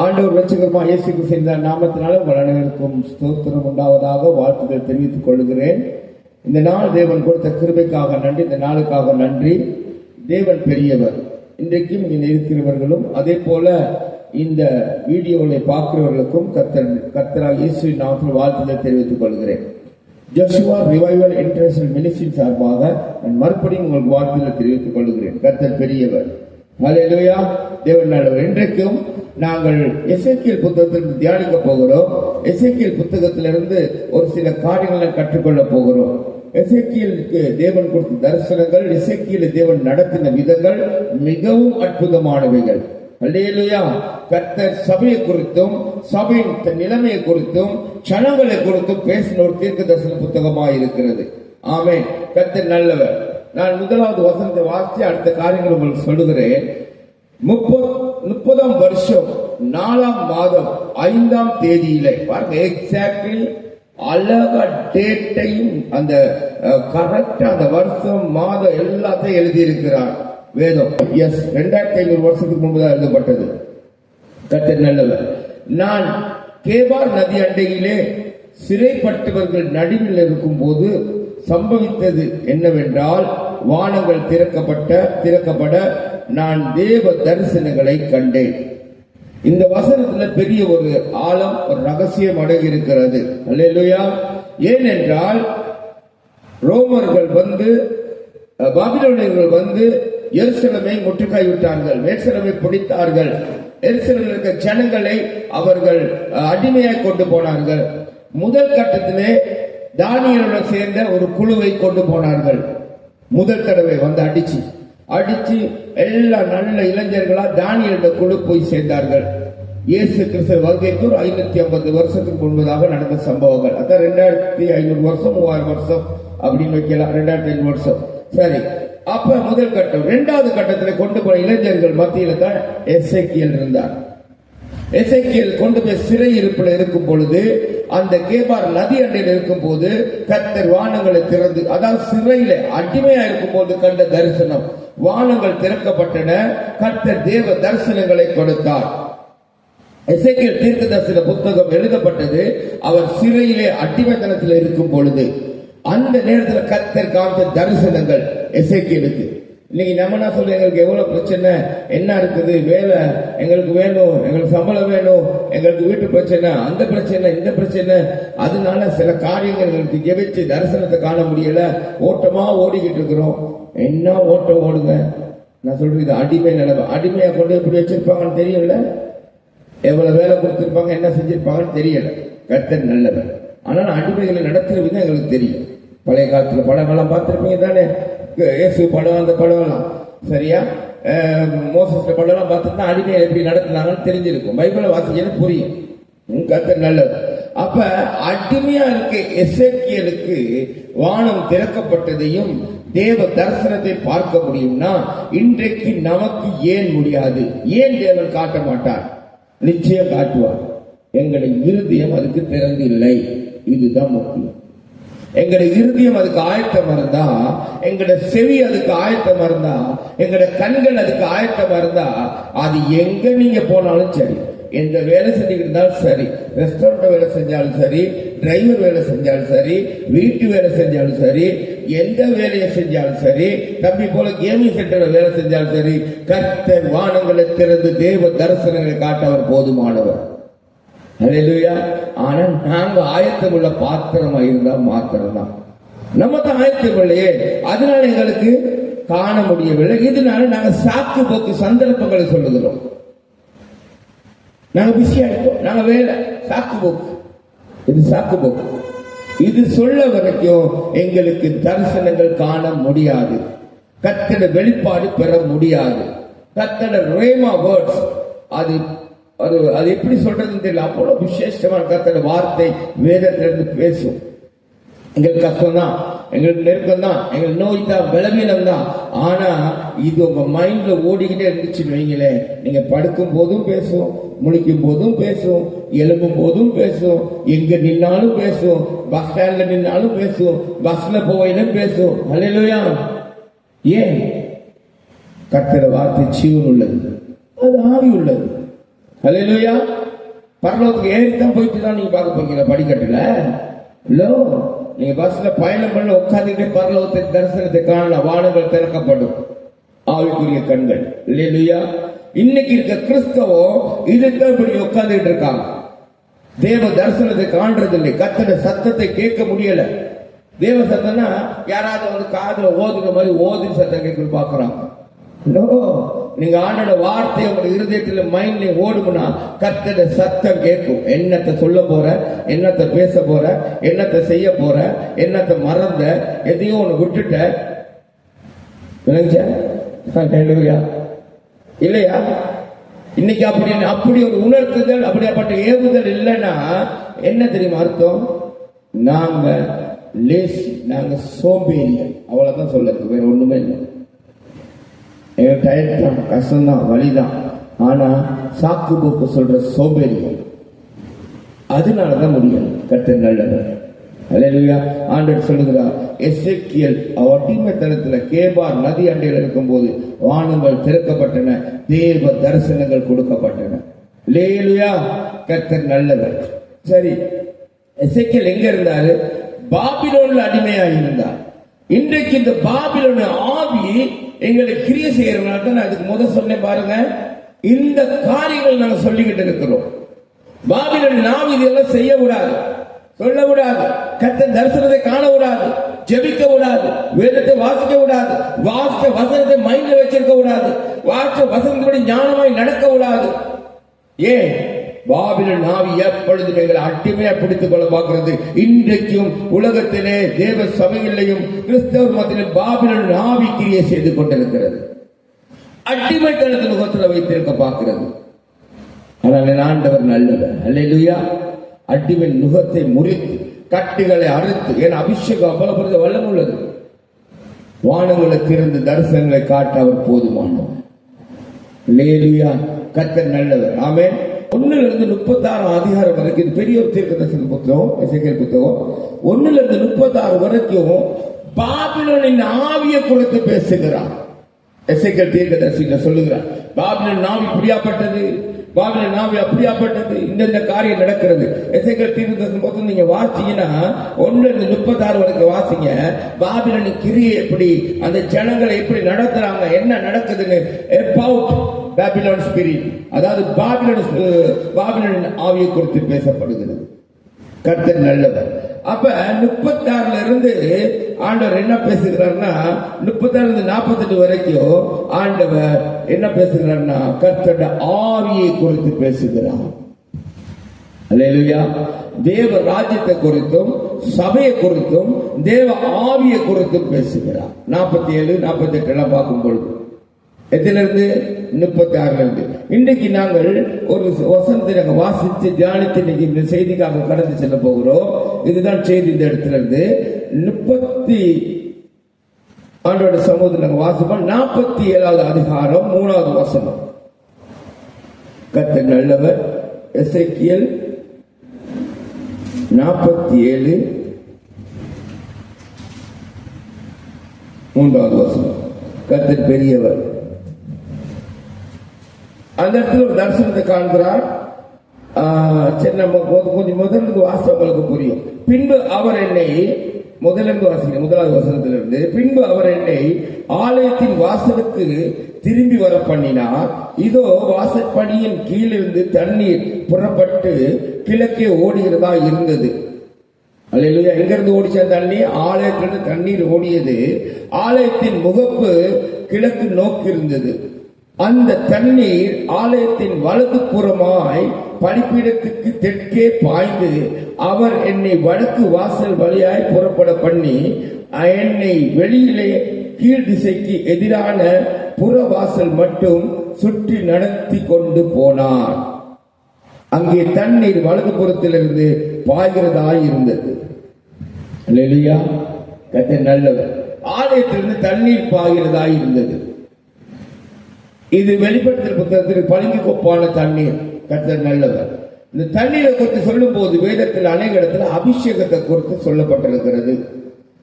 ஆண்டவர் ரட்சகருமா இயேசு கிறிஸ்து நாமத்தினால உங்கள் அனைவருக்கும் ஸ்தோத்திரம் உண்டாவதாக வாழ்த்துக்கள் தெரிவித்துக் கொள்கிறேன். இந்த நாள் தேவன் கொடுத்த கிருபைக்காக நன்றி, இந்த நாளுக்காக நன்றி. தேவன் பெரியவர். இன்றைக்கும் இங்கே இருக்கிறவர்களும் அதே போல இந்த வீடியோவை பார்க்கிறவர்களுக்கும் கர்த்தராகிய இயேசுவின் நாமத்தில் வாழ்த்துக்கள் தெரிவித்துக் கொள்கிறேன். ஜோஷுவா ரிவைவல் இன்டர்நேஷனல் மினிஸ்ட்ரி சார்பாக நான் மறுபடியும் உங்களுக்கு வாழ்த்துக்கள் தெரிவித்துக் கொள்கிறேன். கர்த்தர் பெரியவர். ஹல்லேலூயா. தேவன் நல்லவர். இன்றைக்கும் நாங்கள் எசேக்கியேல் புத்தகத்திலிருந்து தியானிக்க போகிறோம். எசேக்கியேல் புத்தகத்திலிருந்து ஒரு சில காரியங்களை கற்றுக்கொள்ள போகிறோம். எசேக்கியேலுக்கு தேவன் கொடுத்த தரிசனங்கள், எசேக்கியேலை தேவன் நடத்தின விதங்கள் மிகவும் அற்புதமானவைகள். அல்லேலூயா. கர்த்தர் சபையை குறித்தும் சபையின் நிலைமையை குறித்தும் ஜனங்களை குறித்தும் பேசின ஒரு தீர்க்க தரிசன புத்தகமாக இருக்கிறது. ஆமென். கர்த்தர் நல்லவர். நான் முதலாவது வசனத்தை வாசித்து அடுத்த காரியங்கள் உங்களுக்கு சொல்லுகிறேன். 30ஆம் வருஷம் 4ஆம் மாதம் 5ஆம் தேதியிலே பாருங்க, எக்ஸாக்ட்லி அழகா டேட்டையும் அந்த கரெக்டா அந்த வருஷம் மாதம் எல்லாத்தையும் எழுதியிருக்கிறார் வேதம். எஸ், 2500 வருஷத்துக்கு முன்புதான் எழுதப்பட்டது. கர்த்தர் நல்லவர். நான் கேபார் நதி அண்டையிலே சிறைப்பட்டவர்கள் நடுவில் இருக்கும் போது சம்பவித்தது என்னவென்றால், வானங்கள் திறக்கப்பட நான் தேவ தரிசனங்களை கண்டேன். இந்த வசனத்துல பெரிய ஒரு ஆழம், ஒரு ரகசியம் அடங்கி இருக்கிறது. அல்லேலூயா. ஏனென்றால் ரோமர்கள் பாபிலோனியர்கள் எருசலேமை முற்றுகை விட்டார்கள், எருசலேமை பிடித்தார்கள். எருசலேமில் இருக்க ஜனங்களை அவர்கள் அடிமையாய் கொண்டு போனார்கள். முதல் கட்டத்திலே தானியேலுடன் சேர்ந்த ஒரு குழுவை கொண்டு போனார்கள். முதல் தடவை அடிச்சு எல்லா நல்ல இளைஞர்களா தானியேலுடைய குழு போய் சேர்ந்தார்கள். இயேசு கிறிஸ்து வருகைக்கு 550 வருஷத்துக்கு முன்பதாக நடந்த சம்பவங்கள். அதான் 2500 வருஷம் 3000 வருஷம் அப்படின்னு வைக்கலாம். 2500 வருஷம். சரி, அப்ப முதல் கட்டம். இரண்டாவது கட்டத்தில் கொண்டு போன இளைஞர்கள் மத்தியில தான் எசேக்கியேல் இருந்தார். எசேக்கியேல் கொண்டு போய் சிறை இருப்பில் இருக்கும் பொழுது, அந்த கேபார் நதி அண்டையில் இருக்கும் போது கர்த்தர் வானங்களை திறந்து, அதாவது சிறையில அடிமையா இருக்கும் போது கண்ட தரிசனம், வானங்கள் திறக்கப்பட்டன. கர்த்தர் தேவ தரிசனங்களை கொடுத்தார். எசேக்கியேல் தீர்க்க தரிசன புத்தகம் எழுதப்பட்டது அவர் சிறையிலே அடிமைத்தனத்தில் இருக்கும் பொழுது. அந்த நேரத்தில் கர்த்தர் காமித்த தரிசனங்கள் எசேக்கியேலுக்கு. இன்னைக்கு நம்ம என்ன சொல்ல, எங்களுக்கு எவ்வளவு பிரச்சனை, என்ன இருக்குது, வேலை எங்களுக்கு வேணும், எங்களுக்கு சம்பளம் வேணும், எங்களுக்கு வீட்டு பிரச்சனை, அந்த பிரச்சனை, இந்த பிரச்சனை, அதனால சில காரியங்கள் எங்களுக்கு ஜெபிச்சு தரிசனத்தை காண முடியல, ஓட்டமா ஓடிக்கிட்டு இருக்கிறோம். என்ன ஓட்டம் ஓடுங்க. நான் சொல்றேன், இது அடிமை நிலைமை. அடிமையா கொண்டு எப்படி வச்சிருப்பாங்கன்னு தெரியல, எவ்வளவு வேலை கொடுத்திருப்பாங்க, என்ன செஞ்சிருப்பாங்கன்னு தெரியல. கர்த்தர் நல்லவர். ஆனால் அடிமைகளை நடத்துற விதம் எங்களுக்கு தெரியும். பழைய காலத்துல படங்கள்லாம் பார்த்திருப்பீங்க தானே, இயேசு படம், அந்த படம் சரியா, மோசஸ் படம் பார்த்துட்டு அடிமையை எப்படி நடத்தினாங்கன்னு தெரிஞ்சிருக்கும். பைபிளை வாசிக்கணும், புரியும். கர்த்தர் நல்லவர். அப்ப அடிமையா இருக்க எசேக்கியேலுக்கு வானம் திறக்கப்பட்டதையும் தேவ தரிசனத்தை பார்க்க முடியும்னா, இன்றைக்கு நமக்கு ஏன் முடியாது? ஏன் தேவன் காட்ட மாட்டார்? நிச்சயம் காட்டுவார். எங்களுடைய இருதயம் அதுக்கு திறந்து இல்லை. இதுதான் முக்கியம். எங்களுடைய இருதயம் அதுக்கு ஆயத்தமா இருந்தா, எங்களுடைய செவி அதுக்கு ஆயத்தமா இருந்தா, எங்களுடைய கண்கள் அதுக்கு ஆயத்தமா இருந்தா, அது எங்க நீங்க போனாலும் சரி, எந்த வேலை செஞ்சுக்கிட்டு இருந்தாலும் சரி, ரெஸ்டாரண்ட் வேலை செஞ்சாலும் சரி, டிரைவர் வேலை செஞ்சாலும் சரி, வீட்டு வேலை செஞ்சாலும் சரி, எந்த வேலையை செஞ்சாலும் சரி, தம்பி போல கேமிங் சென்டர்ல வேலை செஞ்சாலும் சரி, கர்த்தர் வானங்களை திறந்து தேவ தரிசனங்களை காட்ட அவர் போதுமானவர். அல்லேலூயா. ஆனா நாங்க ஆயத்தம் உள்ள பாத்திரமா இருந்தா மாத்திரம் தான். நம்ம தான் ஆயத்தம் இல்லையே, அதனால எங்களுக்கு காண முடியவில்லை. இதனால நாங்க சாக்கு போக்கு சந்தர்ப்பங்களை சொல்லுகிறோம். நாங்க பிஸியா இருக்கோம், நாங்க வேலை, சாக்கு போக்கு. இது சாக்கு போக்கு. இது சொல்ல வரைக்கும் எங்களுக்கு தரிசனங்கள் காண முடியாது, கர்த்தருடைய வெளிப்பாடு பெற முடியாது. கர்த்தருடைய ரேமா வேர்ட்ஸ் அது எப்படி சொல்றதுன்னு தெரியல. அவ்வளவு விசேஷமான கர்த்தருடைய வார்த்தை வேதத்திலிருந்து பேசும். எங்களுக்கு கஷ்டம் தான், எங்களுக்கு நெருக்கம் தான், எங்களுக்கு நோய் தான், பலவீனம் தான். ஆனா இது உங்க மைண்ட்ல ஓடிக்கிட்டே இருந்துச்சுன்னு வைங்களேன், நீங்க படுக்கும் போதும் பேசும், முழிக்கும் போதும் பேசும், எழும்பும் போதும் பேசும், எங்க நின்னாலும் பேசும், பஸ் ஸ்டாண்ட்ல நின்னாலும் பேசும், பஸ்ல போயிலும் பேசும். அல்லேலூயா. ஏன்? கர்த்தருடைய வார்த்தை ஜீவன் உள்ளது, அது ஆவி உள்ளது. ஹல்லேலூயா. பரலோகத்துக்கு ஏறித்தான் போயிட்டு தான் நீங்க பார்க்க போறீங்க படிக்கட்டுல. இல்லோ நீங்க பஸ்ல பயணம் பண்ண உட்கார்ந்துட்டு பரலோகத்தை தரிசனத்தை காணலாம். வானங்கள் திறக்கப்படும். ஆவிக்குரிய கண்கள். ஹல்லேலூயா. இன்னைக்கு இருக்க கிறிஸ்தவம் இதுதான் இப்படி உட்கார்ந்துட்டு இருக்காங்க. தேவ தரிசனத்தை காண்றது இல்லை. கர்த்தருடைய சத்தத்தை கேட்க முடியல. தேவ சத்தம்னா யாராவது வந்து காதுல ஓதுற மாதிரி ஓதி சத்தம் கேட்க பாக்குறாங்க. நீங்க ஆண்டோட வார்த்தை உங்க இருதயத்துல மைண்ட்ல ஓடுமுன்னா கர்த்தருடைய சத்தம் கேட்கும். என்னத்தை சொல்ல போற, என்னத்தை பேச போற, என்னத்தை செய்ய போற, என்னத்தை மறந்த, எதையோ ஒண்ணு விட்டுட்ட இல்லையா? இன்னைக்கு அப்படி ஒரு உணர்த்துதல், அப்படியாப்பட்ட ஏவுதல் இல்லைன்னா என்ன தெரியுமா அர்த்தம்? நாங்க லேசி, நாங்க சோம்பேறிகள், அவ்வளவுதான் சொல்லுறது, வேற ஒண்ணுமே இல்லை. எங்களுக்கு டயர்ட் தான், கஷ்டம்தான், வலிதான். ஆனா சாக்கு போக்கு சொல்ற சோம்பேறிகள், அதனாலதான் முடியும். கர்த்தர் நல்லவர். அல்லேலூயா. ஆண்டவர் சொல்லுகிறார், எசேக்கியேல் அடிமைத்தனத்துல கேபார் நதி அண்டையில் இருக்கும் போது வானங்கள் திறக்கப்பட்டன, தேவ தரிசனங்கள் கொடுக்கப்பட்டன. அல்லேலூயா. கர்த்தர் நல்லவர். சரி, எசேக்கியேல் எங்க இருந்தாரு? பாபிலோன்ல அடிமையாக இருந்தார். இன்றைக்கு இந்த பாபிலோன் ஆவி எங்களை கிரியை செய்யறதுனால தான் நான் அதுக்கு முதல் சொன்னேன் பாருங்க. இந்த காரியங்கள் நாங்க சொல்லிக்கிட்டு இருக்கிறோம். பாபிலோன் ஆவி இதெல்லாம் செய்ய கூடாது, சொல்ல கூடாது, கர்த்தர் தரிசனத்தை காண கூடாது, ஜெபிக்க கூடாது, வேதத்தை வாசிக்க கூடாது, வாசிக்க வசனத்தை மைண்ட்ல வச்சிருக்க கூடாது, வாசிக்க வசனத்தோட ஞானமாய் நடக்க கூடாது. ஏன்? பாபிலோன் ஆவி எப்பொழுதும் எங்களை அடிமையா பிடித்துக் கொள்ள பார்க்கிறது. இன்றைக்கும் உலகத்திலே தேவ சபையிலையும் கிறிஸ்தவர் மத்தியிலும் பாபிலோன் ஆவி கிரியை செய்து கொண்டிருக்கிறது. அடிமைத்தனத்தின் முகத்தில் வைத்திருக்க பார்க்கிறது. ஆனால் ஆண்டவர் நல்லவர். அல்லேலூயா. அடிமை நுகத்தை முறித்து கட்டுகளை அறுத்து, ஏன் அபிஷேகம் அவ்வளவு வல்லம் உள்ளது. வானங்களை திறந்து தரிசனங்களை காட்ட அவர் போதுமானவர். அல்லேலூயா. கர்த்தர் நல்லவர். ஆமென். 1-36 அதிகாரம் வரைக்கும் இது பெரிய ஒரு தீர்க்கதரிசன புத்தகம், எசேக்கியேல் புத்தகம். 1-36 வரைக்கும் பாபிலோனின் ஆவியை குறித்து பேசுகிறார். எசேக்கியேல் தீர்க்கதரிசியில சொல்லுகிறார், பாபிலோன் ஆவி இப்படியாப்பட்டது, பாபிலோன் ஆவி அப்படியாப்பட்டது, இந்த காரியம் நடக்கிறது. எசேக்கியேல் தீர்க்கதரிசன புத்தகம் நீங்க வாசிச்சீங்கன்னா 1-36 வரைக்கும் வாசிங்க. பாபிலோனின் கிரியை எப்படி, அந்த ஜனங்களை எப்படி நடத்துறாங்க, என்ன நடக்குதுன்னு, about பாபிலோன் ஸ்பிரிட், அதாவது பாபிலோன் ஆவியை குறித்து பேசப்படுகிறது. கர்த்தர் நல்லவர். அப்ப 36 இருந்து ஆண்டவர் என்ன பேசுகிறார்னா, 36 48 வரைக்கும் ஆண்டவர் என்ன பேசுகிறார்னா, கர்த்தருடைய ஆவியை குறித்து பேசுகிறார். அல்லேலூயா. தேவ ராஜ்யத்தை குறித்தும் சபையை குறித்தும் தேவ ஆவியை குறித்தும் பேசுகிறார். 47 48 எல்லாம் பார்க்கும் பொழுது எதிலிருந்து 36 இருந்து இன்றைக்கு நாங்கள் ஒரு வசனத்தை நாங்கள் வாசித்து தியானித்து இன்னைக்கு இந்த செய்திக்காக கடந்து செல்ல போகிறோம். இதுதான் செய்தி. இந்த இடத்துல இருந்து 30 ஆண்டோட சமூகத்தில் நாங்கள் வாசிப்போம். 47வது அதிகாரம் 3வது வசனம். கர்த்தர் நல்லவர். எசேக்கியேல் 47 3வது வசனம். கர்த்தர் பெரியவர். அந்த இடத்துல ஒரு தரிசனத்தை காண்கிறார். கொஞ்சம் முதலிருந்து வாசவங்களுக்கு புரியும். பின்பு அவர் என்னை, முதலிருந்து வாசிக்கிறேன், 1வது வசனத்திலிருந்து, பின்பு அவர் என்னை ஆலயத்தின் வாசலுக்கு திரும்பி வர பண்ணினார். இதோ வாசற்படியின் கீழிருந்து தண்ணீர் புறப்பட்டு கிழக்கே ஓடுகிறதா இருந்தது. அல்லேலூயா. எங்க இருந்து ஓடிச்ச தண்ணி? ஆலயத்திலிருந்து தண்ணீர் ஓடியது. ஆலயத்தின் முகப்பு கிழக்கு நோக்கி இருந்தது. அந்த தண்ணீர் ஆலயத்தின் வலது புறமாய் பலிபீடத்துக்கு தெற்கே பாய்ந்து அவர் என்னை வடக்கு வாசல் வழியாய் புறப்பட பண்ணி என்னை வெளியிலே கீழ் திசைக்கு எதிரான புற வாசல் மட்டும் சுற்றி நடத்தி கொண்டு போனார். அங்கே தண்ணீர் வலது புறத்திலிருந்து பாய்கிறதாய் இருந்தது. அல்லேலூயா. கர்த்தர் நல்லவர். ஆலயத்திலிருந்து தண்ணீர் பாய்கிறதாய் இருந்தது. இது வெளிப்படுத்தல் புத்தகத்தில் பளிங்கு கொப்பான தண்ணீர். கர்த்தர் நல்லவர். இந்த தண்ணீரை குறித்து சொல்லும் போது வேதத்தில் அநேக இடத்துல அபிஷேகத்தை குறித்து சொல்லப்பட்டிருக்கிறது.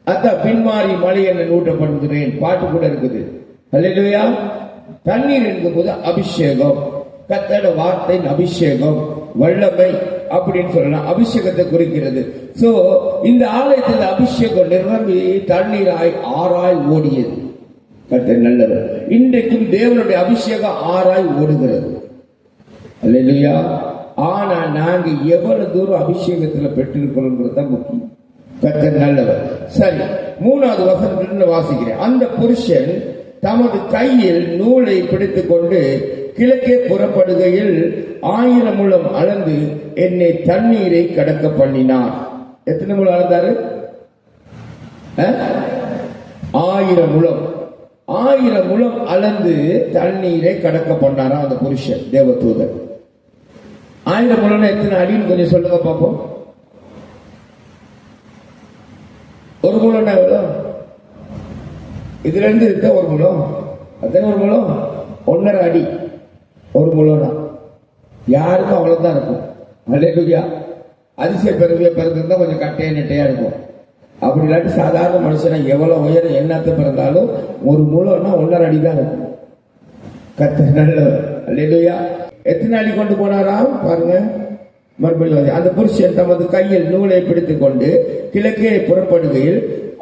அதான் பின்மாறி மழை என்ன ஊற்றப்படுகிறேன் பாட்டு கூட இருக்குது. அல்லேலூயா. தண்ணீர் இருக்கும் போது அபிஷேகம். கர்த்தருடைய வார்த்தையின் அபிஷேகம், வல்லமை அப்படின்னு சொல்லலாம். அபிஷேகத்தை குறிக்கிறது. சோ இந்த ஆலயத்தில் அபிஷேகம் நிரம்பி தண்ணீராய் ஆறாய் ஓடியது. கர்த்தர் நல்லவர். இன்றைக்கும் தேவனுடைய அபிஷேகம் ஆறாய் ஓடுகிறது. அல்லேலூயா. ஆனா நாங்க எவ்வளவு தூரம் அபிஷேகத்துல பெற்றிருக்கிறோம் தான் முக்கியம். கர்த்தர் நல்லவர். சரி, 3வது வசனத்திலிருந்து வாசிக்கிறேன். அந்த புருஷன் தமது கையில் நூலை பிடித்துக் கொண்டு கிழக்கே புறப்படுகையில் 1000 முழம் அளந்து என்னை தண்ணீரை கடக்க பண்ணினார். எத்தனை முழம் அளந்தாரு? 1000 முழம். 1000 முழம் அளந்து தண்ணீரை கடக்க பண்ணாரா அந்த புருஷன், தேவதூதன். 1000 முழம் எத்தனை அடின்னு கொஞ்சம் சொல்லுங்க பாப்போம். ஒரு முழம் எவ்வளோ? இதுல இருந்து இருக்க ஒரு முழம், அத்தனை ஒரு முழம் 1.5 அடி. ஒரு முழம்னா யாருக்கும் அவ்வளவுதான் இருக்கும். அல்லேலூயா. அதிசய பிறவிய பிறந்திருந்தா கொஞ்சம் கட்டையா நெட்டையா இருக்கும். அப்படி இல்லாட்டி சாதாரண மனுஷனா எவ்வளவு உயரம் என்னத்தை பிறந்தாலும் ஒரு முழம்னா 1.5 அடி தான் இருக்கும். கர்த்தர் நல்லவர். அல்லேலூயா. எத்தனை அடி கொண்டு போனாரா பாருங்க. மறுபடியும் அந்த புருஷன் தமது கையில் நூலை பிடித்துக் கொண்டு கிழக்கே புறப்படுகையில்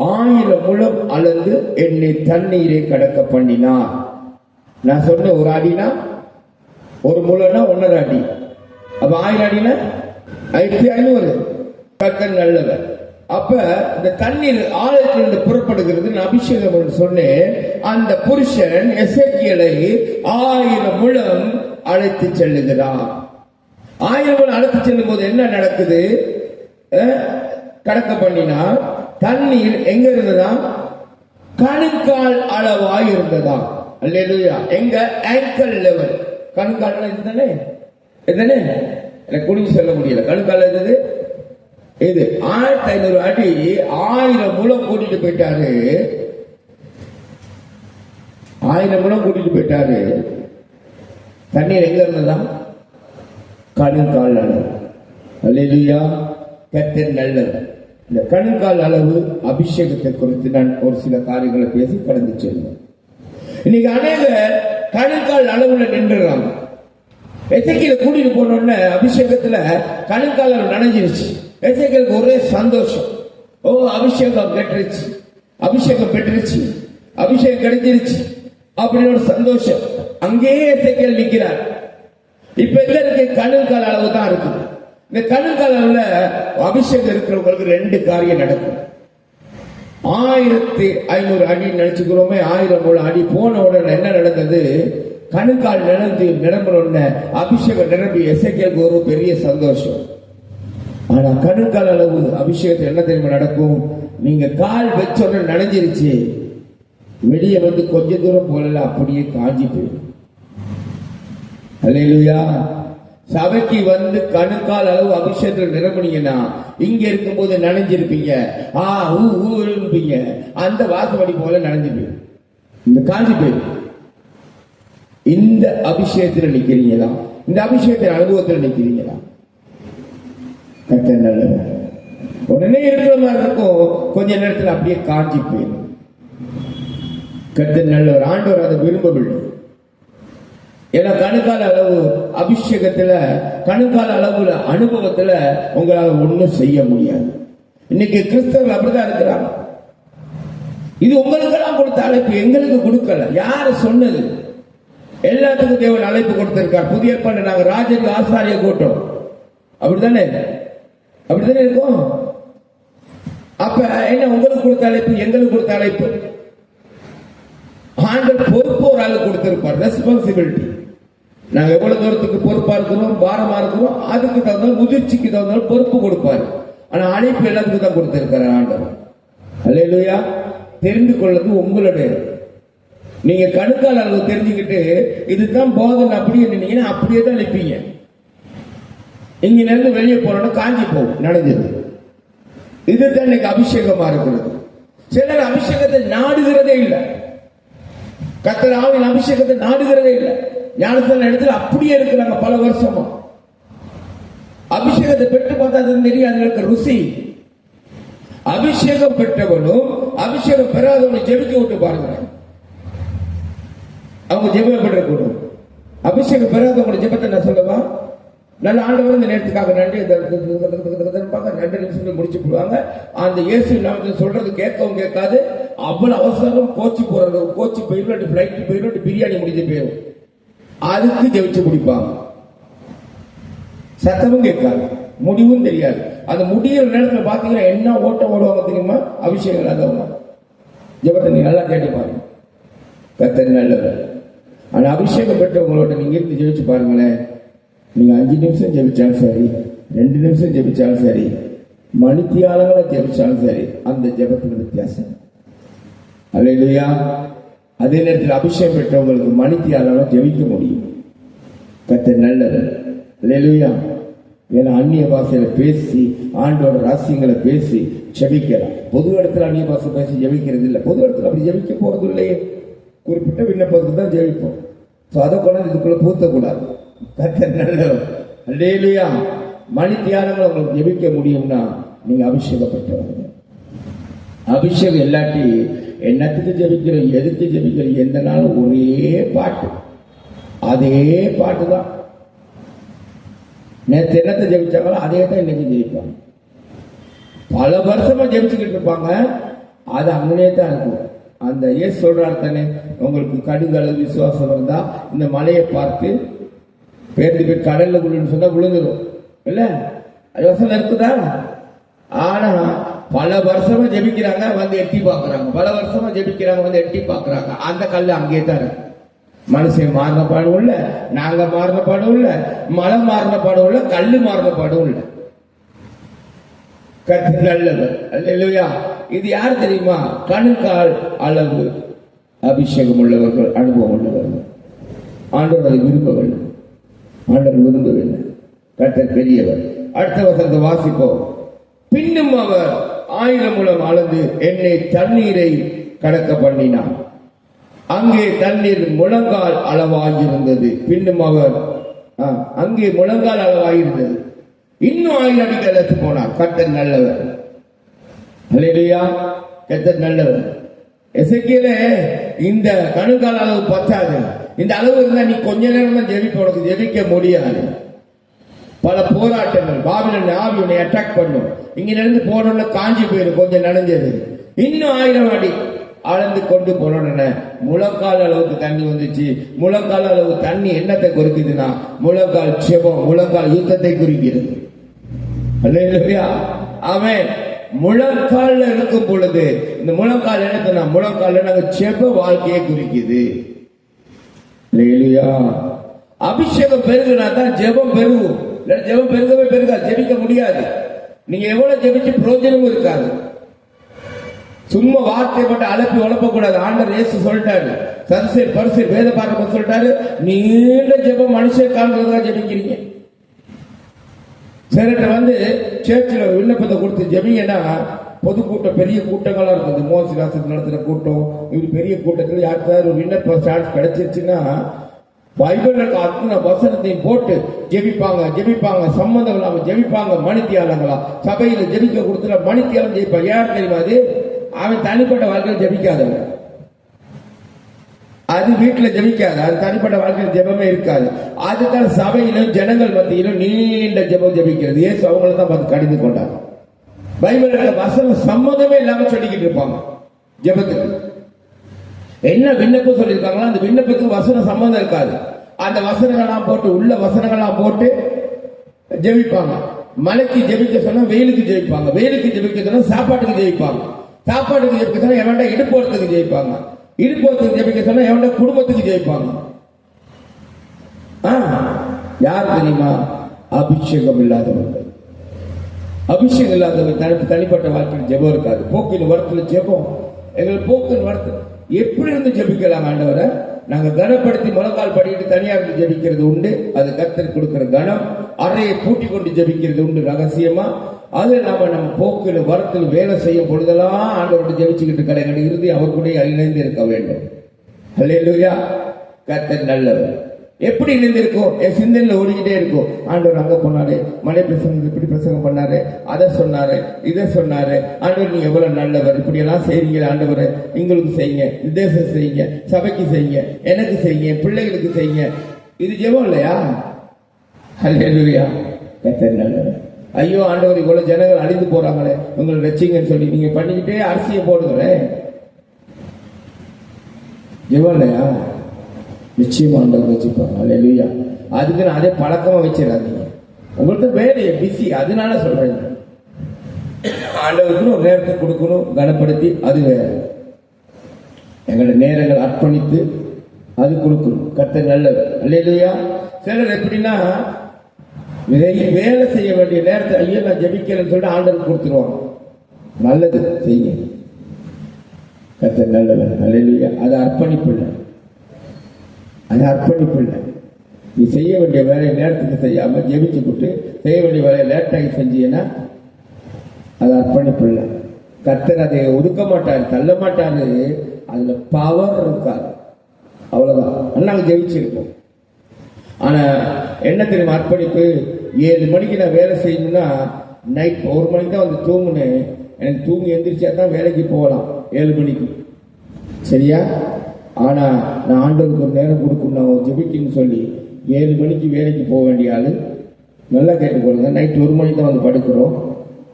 1000 முழம் அளந்து என்னை தண்ணீரை கடக்க பண்ணினார். நான் சொன்ன ஒரு அடினா ஒரு முழம்னா 1.5 அடி. அப்ப 1000 அடினா 1500. கர்த்தர் நல்லவர். அப்ப இந்த தண்ணீர் ஆலயத்திலிருந்து புறப்படுகிறது. அபிஷேகம் என்று சொன்னேன். அந்த புருஷன் எசேக்கியேலை 1000 முழம் அழைத்து செல்லுகிறார். 1000 முழம் அழைத்து செல்லும் போது என்ன நடக்குது? கடக்க பண்ணினா தண்ணீர் எங்க இருந்ததா? கணுக்கால் அளவாய் இருந்ததா. அல்லேலூயா. எங்க? Angle level. கணுக்கால் இதுதானே, இதுதானே குடிச்சு சொல்ல முடியல. கணுக்கால் இருந்தது இது 1500 அடி. 1000 முழம் கூட்டிட்டு போயிட்டாரு. 1000 முழம் கூட்டிட்டு போயிட்டாரு. தண்ணீர் எங்க இருந்ததா? கணுக்கால் அளவு. அல்லேலூயா. கர்த்தர் நல்லவர். இந்த கணுக்கால் அளவு அபிஷேகத்தை குறித்து நான் ஒரு சில காரியங்களை பேசி கடந்து செல்வேன். இன்னைக்கு அநேகர் கணுக்கால் அளவுல நின்றுறாங்க. எசேக்கியேலை கூட்டிட்டு போனோன்னு அபிஷேகத்துல கணுக்கால் அளவு நனைஞ்சிருச்சு. எசேக்கியேலுக்கு ஒரே சந்தோஷம். ஓ, அபிஷேகம் கெட்டுருச்சு, அபிஷேகம் பெற்றுருச்சு, அபிஷேகம் கிடைச்சிருச்சு அப்படின்னு ஒரு சந்தோஷம். அங்கேயே எசேக்கியேல் நிற்கிறார். இப்ப இருக்கு கணுக்கால் அளவு தான் இருக்கு. இந்த கணுக்கால் அளவுல அபிஷேகம் இருக்கிறவங்களுக்கு 2 காரியம் நடக்கும். 1500 அடி நினைச்சுக்கிறோமே, 1000 முழம் அடி போன உடனே என்ன நடந்தது? கணுக்கால் நிரம்பின உடனே அபிஷேகம் நிரம்பி எசேக்கியேலுக்கு ஒரு பெரிய சந்தோஷம். ஆனா கணுக்கால் அளவு அபிஷேகத்தில் என்ன தெரியுமா நடக்கும்? நீங்க கால் வச்ச உடனே நனைஞ்சிருச்சு, வெளியே வந்து கொஞ்ச தூரம் போல அப்படியே காஞ்சி போயிடும். அல்லேலூயா. சபைக்கு வந்து கணுக்கால் அளவு அபிஷேகத்தில் நிரம்பினீங்கன்னா இங்க இருக்கும் போது நனைஞ்சிருப்பீங்க, இருப்பீங்க, அந்த வாசப்படி போல நனைஞ்சிருப்பீங்க, இந்த காஞ்சி போயிடும். இந்த அபிஷேகத்தில் நிக்கிறீங்களா? இந்த அபிஷேகத்தின் அனுபவத்தில் நிக்கிறீங்களா? கர்த்தர் நல்லவர். உடனே இருக்கிற மாதிரி இருக்கும், கொஞ்ச நேரத்தில் அப்படியே காஞ்சி போயிடும். கர்த்தர் நல்லவர். ஆண்டவர் அதை விரும்பவில்லை. ஏன்னா கணுக்கால அளவு அபிஷேகத்துல, கணுக்கால அளவுல அனுபவத்துல உங்களால் ஒண்ணும் செய்ய முடியாது. இன்னைக்கு கிறிஸ்தவர்கள் அப்படிதான் இருக்கிறாங்க. இது உங்களுக்கெல்லாம் கொடுத்த அழைப்பு, எங்களுக்கு கொடுக்கல. யாரு சொன்னது? எல்லாத்துக்கும் தேவன் அழைப்பு கொடுத்திருக்கார். புதிய ஏற்பாடு நாங்க ராஜரிக ஆசாரிய கூட்டம், அப்படித்தானே? அப்படித்தானே இருக்கும். அப்ப என்ன உங்களுக்கு கொடுத்த அழைப்பு, எங்களுக்கு கொடுத்த அழைப்பு? ஆண்டவர் பொறுப்பு ஒரு ஆளு கொடுத்திருப்பார், ரெஸ்பான்சிபிலிட்டி. நாங்க எவ்வளவு தூரத்துக்கு பொறுப்பா இருக்கிறோம், பாரமா இருக்கிறோம், அதுக்கு தகுந்த முதிர்ச்சிக்கு தகுந்த பொறுப்பு கொடுப்பாரு. ஆனா அழைப்பு எல்லாத்துக்கும் தான் கொடுத்திருக்காரு ஆண்டவர். அல்லேலூயா. தெரிந்து கொள்வது உங்களுடைய. நீங்க கணுக்கால் அளவு தெரிஞ்சுக்கிட்டு இதுதான் போதனை அப்படியே நின்னீங்கன்னா அப்படியே தான் நிற்பீங்க. இங்க இருந்து வெளியே போனோம்னா காஞ்சி போகும், நனைஞ்சது. இதுதான் இன்னைக்கு அபிஷேகமா இருக்கிறது. சிலர் அபிஷேகத்தை நாடுகிறதே இல்லை. கர்த்தர் ஆவியின் அபிஷேகத்தை நாடுகிறதே இல்லை. ஞானஸ்தான இடத்துல அப்படியே இருக்கிறாங்க பல வருஷமா. அபிஷேகத்தை பெற்று பார்த்தா தெரியாது ருசி. அபிஷேகம் பெற்றவனும் அபிஷேகம் பெறாதவனும் ஜெபிக்க விட்டு பாருங்க, அவங்க ஜெபம் பெறக்கூடும். அபிஷேகம் பெறாதவங்களோட ஜெபத்தை நான் சொல்லவா? நல்ல ஆண்டவர் இந்த நேரத்துக்காக நன்றி 2 நிமிஷங்கள் முடிச்சு போடுவாங்க. அந்த இயேசு நாமத்தில் சொல்றது கேட்கவும் கேட்காது. அவ்வளவு அவசரம் கோச்சு போறது, கோச்சு போயிடும், பிளைட் போயிடும், பிரியாணி முடிஞ்சு போயிடும். அதுக்கு ஜெபிச்சு குடிப்பாங்க. சத்தமும் கேட்காது, முடிவும் தெரியாது. அந்த முடிகிற நேரத்தில் பாத்தீங்கன்னா என்ன ஓட்டம் ஓடுவாங்க தெரியுமா? அபிஷேகம் இல்லாதவங்க. ஜெபத்தை நீ நல்லா கேட்டு பாருங்க. கர்த்தர் நல்லவர். ஆனா அபிஷேகம் பெற்றவங்களோட நீங்க இருந்து ஜெபிச்சு பாருங்களேன். நீங்க 5 நிமிஷம் ஜெபிச்சாலும் சரி, 2 நிமிஷம் ஜெபிச்சாலும் சரி, மணித்தியாலங்களை ஜெபிச்சாலும் சரி, அந்த ஜெபத்துல வித்தியாசம். அல்லேலூயா. அதே நேரத்தில் அபிஷேகம் பெற்றவங்களுக்கு மணித்தியாலம் ஜெபிக்க முடியும். கர்த்தர் நல்லவர். அல்லேலூயா. ஏன்னா அந்நிய பாஷையில பேசி ஆண்டோட ரகசியங்களை பேசி ஜெபிக்கலாம். பொது இடத்துல அந்நிய பாஷை பேசி ஜெபிக்கிறது இல்லை. பொது இடத்துல அப்படி ஜெபிக்க போறது இல்லையே. குறிப்பிட்ட விண்ணப்பத்துக்கு தான் ஜெபிப்போம். அதை கொண்டு இதுக்குள்ள பூத்தக்கூடாது. கர்த்தர் நல்லவர். அல்லேலூயா. மணி தியானங்கள் உங்களுக்கு ஜெபிக்க முடியும்னா நீங்க அபிஷேகப்பட்டவங்க. அபிஷேகம் இல்லாட்டி என்னத்துக்கு ஜெபிக்கிற, எதுக்கு ஜெபிக்கிற, எந்த நாளும் ஒரே பாட்டு, அதே பாட்டு தான். நேற்று என்னத்தை ஜெபிச்சாங்களோ அதே தான் இன்னைக்கு ஜெயிப்பாங்க. பல வருஷமா ஜெபிச்சுக்கிட்டு இருப்பாங்க. அது அங்கனே தான் இருக்கும். அந்த இயேசு சொல்றாரு தானே, உங்களுக்கு கடுகளவு விசுவாசம் இருந்தா இந்த மலையை பார்த்து பேர்ந்து போய் கடல்ல விழுன்னு சொன்னா விழுந்துடும் இல்ல? அது வசனம் இருக்குதா? ஆனா பல வருஷமா ஜெபிக்கிறாங்க, வந்து எட்டி பாக்குறாங்க. பல வருஷமா ஜெபிக்கிறாங்க, வந்து எட்டி பாக்குறாங்க. அந்த கல் அங்கேயே தான் இருக்கு. மனுஷன் மாறின பாடும் இல்ல, நாங்க மாறின பாடும் இல்ல, மலை மாறின பாடும் இல்ல, கல்லு மாறின பாடும் இல்ல. கர்த்தர் நல்லவர். அல்லேலூயா. இது யார் தெரியுமா? கணுக்கால் அளவு அபிஷேகம் உள்ளவர்கள், அனுபவம் உள்ளவர்கள். ஆண்டவர் அதை விரும்பவில்லை. ஆண்டவர் விரும்பவில்லை. கர்த்தர் பெரியவர். அடுத்த வசனத்தை வாசிப்போம். பின்னும் அவர் 1000 முழம் அளந்து என்னை தண்ணீரை கடக்க பண்ணினார். அங்கே தண்ணீர் முழங்கால் அளவாகியிருந்தது. பின்னும் அவர் அங்கே முழங்கால் அளவாகியிருந்தது. இன்னும் 1000 அடிக்கு அழைத்து போனார். கர்த்தர் நல்லவர். அல்லேலூயா. கர்த்தர் நல்லவர். எசேக்கியேலே, இந்த கணுக்கால் அளவு பத்தாது. இந்த அளவு இருந்தா நீ கொஞ்ச நேரம் தான் ஜெபிப்ப, உனக்கு ஜெபிக்க முடியாது. பல போராட்டங்கள், பாபிலோன் ஆவி உன்னை அட்டாக் பண்ணும். இங்க நடந்து போனோம்னா காஞ்சி போயிடும், கொஞ்சம் நனைஞ்சது. இன்னும் 1000 அடி அளந்து கொண்டு போனோன்னு முழங்கால் அளவுக்கு தண்ணி வந்துச்சு. முழங்கால் அளவு தண்ணி என்னத்தை குறிக்குதுன்னா, முழங்கால் செபம், முழங்கால் யுத்தத்தை குறிக்கிறது. அல்லேலூயா. ஆமென். முழங்கால் இருக்கும் பொழுது இந்த முழங்கால் என்னதுன்னா, முழங்கால் நாங்க செப வாழ்க்கையை குறிக்குது. அல்லேலூயா. அபிஷேகம் பெருகுனா தான் ஜெபம் பெருகும். ஜெபம் பெருகவே பெருகாது, ஜெபிக்க முடியாது. நீங்க எவ்வளவு ஜெபிச்சு பிரயோஜனமும் இருக்காது. சும்மா வார்த்தை போட்டு அலப்பி உழப்ப கூடாது. ஆண்டவர் இயேசு சொல்லிட்டாரு, சதுசேர் பரிசேர் வேத பார்க்க சொல்லிட்டாரு, நீண்ட ஜெபம் மனுஷன் காண்றதா ஜெபிக்கிறீங்க. சிலர்கிட்ட வந்து சேர்ச்சில் ஒரு விண்ணப்பத்தை கொடுத்து ஜெபிங்கன்னா, பொதுக்கூட்டம் பெரிய கூட்டங்களா இருக்குது. மோசி ராசத்தில் நடத்துற கூட்டம், இப்படி பெரிய கூட்டத்தில் யாருக்காவது ஒரு விண்ணப்ப சான்ஸ் கிடைச்சிருச்சுன்னா பைபிள் அத்தனை வசனத்தையும் போட்டு ஜெபிப்பாங்க. சம்பந்தம் இல்லாம ஜெபிப்பாங்க. மணித்தியாலங்களா சபையில ஜெபிக்க கொடுத்துட மணித்தியாலம் ஜெயிப்பாங்க. யார் தெரியுமா? அது அவன் தனிப்பட்ட வாழ்க்கையில் ஜெபிக்காதவங்க. அது வீட்டுல ஜெபிக்காது, அது தனிப்பட்ட வாழ்க்கையில் ஜெபமே இருக்காது. அதுதான் சபையிலும் ஜனங்கள் மத்தியிலும் நீண்ட ஜெபம் ஜெபிக்கிறது. ஏசு அவங்கள தான் பார்த்து கடிந்து கொண்டாங்க. பைபிள் வசனம் சம்மதமே இல்லாம சொல்லிக்கிட்டு இருப்பாங்க. ஜெபத்துக்கு என்ன விண்ணப்பம் சொல்லியிருக்காங்களோ அந்த விண்ணப்பத்துக்கு வசன சம்மந்தம் இருக்காது. அந்த வசனங்கள்லாம் போட்டு, உள்ள வசனங்கள்லாம் போட்டு ஜெபிப்பாங்க. மலைக்கு ஜெபிக்க சொன்னா வெயிலுக்கு ஜெபிப்பாங்க, வெயிலுக்கு ஜெபிக்க சொன்னா சாப்பாட்டுக்கு ஜெபிப்பாங்க, சாப்பாட்டுக்கு ஜெபிக்க சொன்னா எவன்டா இடுப்போரத்துக்கு ஜெயிப்பாங்க, இடுப்போரத்துக்கு ஜெபிக்க சொன்னா எவன்டா குடும்பத்துக்கு ஜெயிப்பாங்க. யார் தெரியுமா? அபிஷேகம் இல்லாதவர்கள். அபிஷேகம் இல்லாதவங்க தனிப்பட்ட வாழ்க்கையில் ஜெபம் இருக்காது. போக்கின் வரத்துல ஜெபம், எங்களுக்கு போக்கின் வரத்துல எப்படி இருந்து ஜெபிக்கலாம்? ஆண்டவரை நாங்க கனப்படுத்தி முழங்கால் படிக்கிட்டு தனியா இருந்து ஜெபிக்கிறது உண்டு. அது கர்த்தர் கொடுக்கிற கனம். அறையை பூட்டி கொண்டு ஜெபிக்கிறது உண்டு ரகசியமா. அது நம்ம போக்கில் வரத்தில் வேலை செய்யும் பொழுதெல்லாம் ஆண்டவர்கிட்ட ஜெபிச்சுக்கிட்டு கடைகள் இறுதி அவர் கூட இணைந்து இருக்க வேண்டும். அல்லேலூயா. கர்த்தர் நல்லவர். எப்படி இணைந்திருக்கும்? என் சிந்தனையில ஓடிக்கிட்டே இருக்கும். ஆண்டவர் அங்க போனாரு, மலை பிரசங்கம் இப்படி பிரசங்கம் பண்ணாரு, அதை சொன்னாரு, இதை சொன்னாரு. ஆண்டவர் நீங்க எவ்வளவு நல்லவர், இப்படி எல்லாம் செய்றீங்க. ஆண்டவர் எங்களுக்கு செய்யுங்க, விதேசம் செய்யுங்க, சபைக்கு செய்யுங்க, எனக்கு செய்யுங்க, பிள்ளைகளுக்கு செய்யுங்க. இது ஜெபம் இல்லையா? ஹல்லேலூயா. கர்த்தர் நல்லவர். ஐயோ ஆண்டவர், இவ்வளவு ஜனங்கள் அழிந்து போறாங்களே, உங்களை ரட்சிங்கன்னு சொல்லி நீங்க பண்ணிக்கிட்டே அரிசியை போடுங்களேன். ஜெபம் இல்லையா? நிச்சயமா ஆண்டவர் வச்சுப்பாங்க. ஹல்லேலூயா. அதுக்கு நான் அதே பழக்கமா வச்சிடாதீங்க. உங்களுக்கு வேலையை பிஸி, அதனால சொல்றேன். ஆண்டவருக்குன்னு ஒரு நேரத்தை கொடுக்கணும், கனப்படுத்தி, அது வேற. எங்களோட நேரங்கள் அர்ப்பணித்து அது கொடுக்கணும். கர்த்தர் நல்லவர். அல்லேலூயா. சிலர் எப்படின்னா வேலை செய்ய வேண்டிய நேரத்தை ஐயோ நான் ஜெபிக்கிறேன்னு சொல்லிட்டு ஆண்டவர் கொடுத்துருவாங்க. நல்லது செய்ய. கர்த்தர் நல்லவர். அல்லேலூயா. அது அர்ப்பணிப்பு இல்லை, அது அர்ப்பணிப்பு இல்லை. நீ செய்ய வேண்டிய வேலையை நேரத்துக்கு செய்யாம ஜெபிச்சு விட்டு செய்ய வேண்டிய வேலையை லேட்டாகி செஞ்சீங்கன்னா அது அர்ப்பணிப்பு இல்லை. கர்த்தர் அதை ஒதுக்க மாட்டாரு, தள்ள மாட்டாரு. அதுல பவர் இருக்காது. அவ்வளவுதான். நாங்க ஜெயிச்சிருக்கோம். ஆனா என்ன தெரியுமா அர்ப்பணிப்பு? 7 மணிக்கு நான் வேலை செய்யணும்னா நைட் 1 மணிக்கு தான் வந்து தூங்குனேன். எனக்கு தூங்கி எந்திரிச்சா தான் வேலைக்கு போகலாம் 7 மணிக்கு. சரியா? ஆனா நான் ஆண்டவருக்கு ஒரு நேரம் கொடுக்கணும், நான் ஜெபிக்கணும்னு சொல்லி 7 மணிக்கு வேலைக்கு போக வேண்டிய ஆளு. நல்லா கேட்டுக்கொள்ளுங்க. நைட் 1 மணிக்கு தான் வந்து படுக்கிறோம்.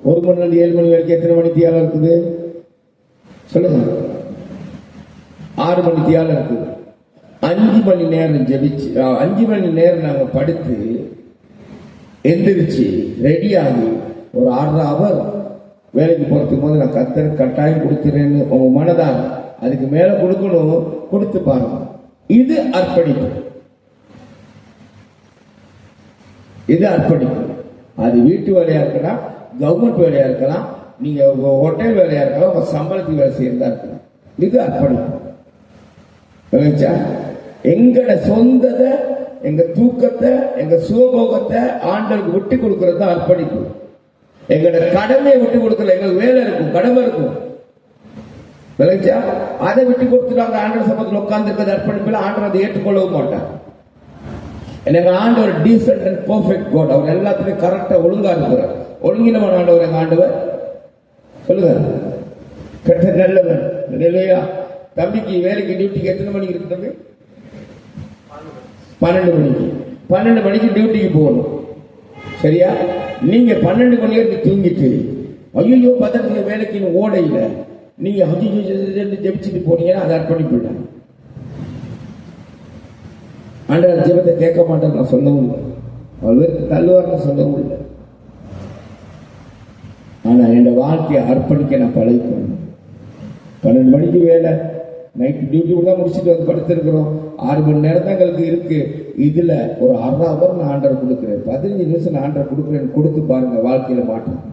1 மணிலேருந்து 7 மணி வரைக்கும் எத்தனை மணி தியாலம் இருக்குது சொல்லுங்க? 6 மணி தியாலம் இருக்குது. 5 மணி நேரம் ஜெபிச்சு 5 மணி நேரம் நாங்க படுத்து எந்திரிச்சு ரெடியாகி ஒரு 1/2 ஹவர் வேலைக்கு போறதுக்கு போது நான் கர்த்தர் கட்டாயம் கொடுத்துறேன்னு உங்க மனதால் அதுக்கு மேல கொடுக்கணும், கொடுத்து பாருங்க. இது அர்ப்பணிப்பு. இது அர்ப்பணிப்பு. அது வீட்டு வேலையா இருக்கலாம், கவர்மெண்ட் வேலையா இருக்கலாம், நீங்க ஹோட்டல் வேலையா இருக்கலாம், உங்க சம்பளத்துக்கு வேலை செய்யறதா இருக்கலாம். இது அர்ப்பணிப்பு. எங்கட சொந்தத்தை, எங்க தூக்கத்தை, எங்க சுகபோகத்தை ஆண்டவருக்கு விட்டு கொடுக்கறது தான் அர்ப்பணிப்பு. எங்கட கடமையை விட்டு கொடுக்கல. எங்களுக்கு வேலை இருக்கும், கடமை இருக்கும், அதை விட்டு கொடுத்துட்டாங்க. ஆண்டவர் சமூகத்தில் உட்கார்ந்து இருக்கிறது அர்ப்பணிப்பில் ஆண்டவர் அதை ஏற்றுக்கொள்ளவும் மாட்டார். எங்க ஆண்டவர் டீசென்ட் அண்ட் பெர்ஃபெக்ட் காட். அவர் எல்லாத்துலயும் கரெக்டா ஒழுங்கா இருக்கிறார். ஒழுங்கினவன் ஆண்டவர் எங்க ஆண்டவர். சொல்லுங்க. கர்த்தர் நல்லவர். இல்லையா? தம்பிக்கு வேலைக்கு டியூட்டிக்கு எத்தனை மணிக்கு இருக்கு தம்பி? 12 மணிக்கு. 12 மணிக்கு டியூட்டிக்கு போகணும். சரியா? நீங்க 12 மணி வரைக்கும் தூங்கிட்டு ஐயோ பதட்டத்துல வேலைக்கு ஓடையில நீங்க ஜெபிச்சுட்டு போனீங்கன்னா அது அர்ப்பணிப்பு இல்லை. ஆண்டவர் ஜெபத்தை கேட்க மாட்டேன் நான் சொல்லவும் இல்லை, அவருக்கு தள்ளுவார்னு சொல்லவும் இல்லை. ஆனா என்னோட வாழ்க்கையை அர்ப்பணிக்க நான் பழகிக்கணும். 12 மணிக்கு வேலை, நைட்டு டியூட்டி கூட முடிச்சுட்டு வந்து படுத்திருக்கிறோம். 6 மணி நேரம் தான் எங்களுக்கு இருக்கு. இதுல ஒரு 1/2 ஹவர் நான் ஆண்டவர் கொடுக்குறேன், 15 நிமிஷம் நான் ஆண்டவர் கொடுக்குறேன். கொடுத்து பாருங்க, வாழ்க்கையில மாற்றம்.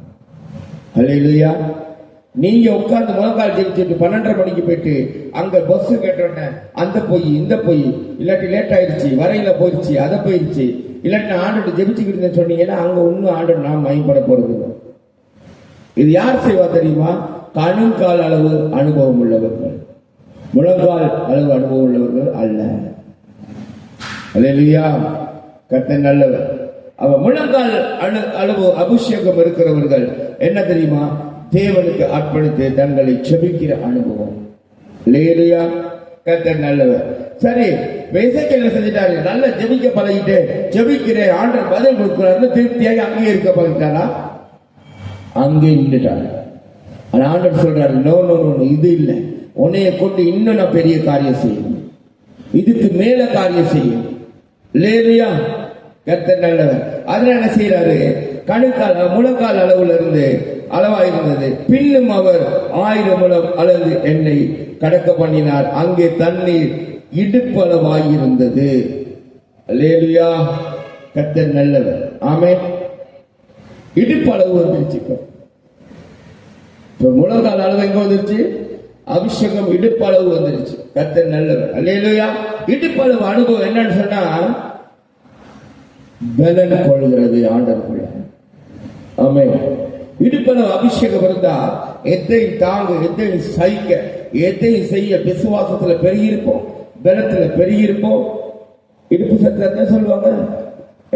அல்லேலூயா. நீங்க உட்கார்ந்து முழங்கால் ஜெபிச்சுட்டு 12:30 மணிக்கு போயிட்டு அங்க பஸ் கேட்டோன்னே அந்த போய் இந்த போய், இல்லாட்டி லேட் ஆயிடுச்சு, வரையில போயிடுச்சு, அதை போயிடுச்சு, இல்லாட்டி நான் ஆண்டவர் ஜெபிச்சுக்கிட்டு சொன்னீங்கன்னா அங்க ஒன்னும் ஆண்டவர் நான் மயப்பட போறது. இது யார் செய்வா தெரியுமா? கணுங்கால் அளவு அனுபவம் உள்ளவர்கள், முழங்கால் அளவு அனுபவம் உள்ளவர்கள் அல்ல. அல்லேலூயா. கர்த்தர் நல்லவர். அவ முழங்கால் அளவு அபிஷேகம் இருக்கிறவர்கள் என்ன தெரியுமா? தேவனுக்கு அர்ப்பணித்து தங்களை செபிக்கிற அனுபவம். அல்லேலூயா. கர்த்தர் நல்லவர். சரி, என்ன செஞ்சிட்டாரு? நல்ல ஜெபிக்க பழகிட்டு ஜெபிக்கிறேன், ஆண்டவர் பதில் கொடுக்கிறாரு, திருப்தியாக அங்கேயே இருக்க பழகிட்டாரா? அங்கே நின்றுட்டாரு. ஆண்டவர் சொல்றாரு, நோ நோ நோ, இது இல்லை, உன்னைய கொண்டு இன்னும் நான் பெரிய காரியம் செய்யணும், இதுக்கு மேல காரியம் செய்யும். அல்லேலூயா. கர்த்தர் நல்லவர். அதனால என்ன செய்யறாரு? கணுக்கால் முழங்கால் அளவுல இருந்து அளவாயிருந்தது, பின்னும் அவர் 1000 முழம் அளந்து என்னை கடக்க பண்ணினார். அங்கே தண்ணீர் இடுப்பு அளவாயிருந்தது. அல்லேலூயா. கர்த்தர் நல்லவர். ஆமென். இடுப்பு அளவு வந்துருச்சு. இப்ப முழங்கால் அளவு எங்க வந்துருச்சு? அபிஷேகம் இடுப்பு அளவு வந்துருச்சு. கர்த்தர் நல்லவர். அல்லேலூயா. இடுப்பு அளவு அனுபவம் என்னன்னு சொன்னா பலன் கொள்கிறது ஆண்டவருக்குள்ள. ஆமென். இடுப்பளவு அபிஷேகம் இருந்தா எதையும் தாங்க, எதையும் சகிக்க, எதையும் செய்ய விசுவாசத்துல பெருகிருப்போம், பலத்துல பெருகிருப்போம். இடுப்பு சத்திரத்தை சொல்லுவாங்க.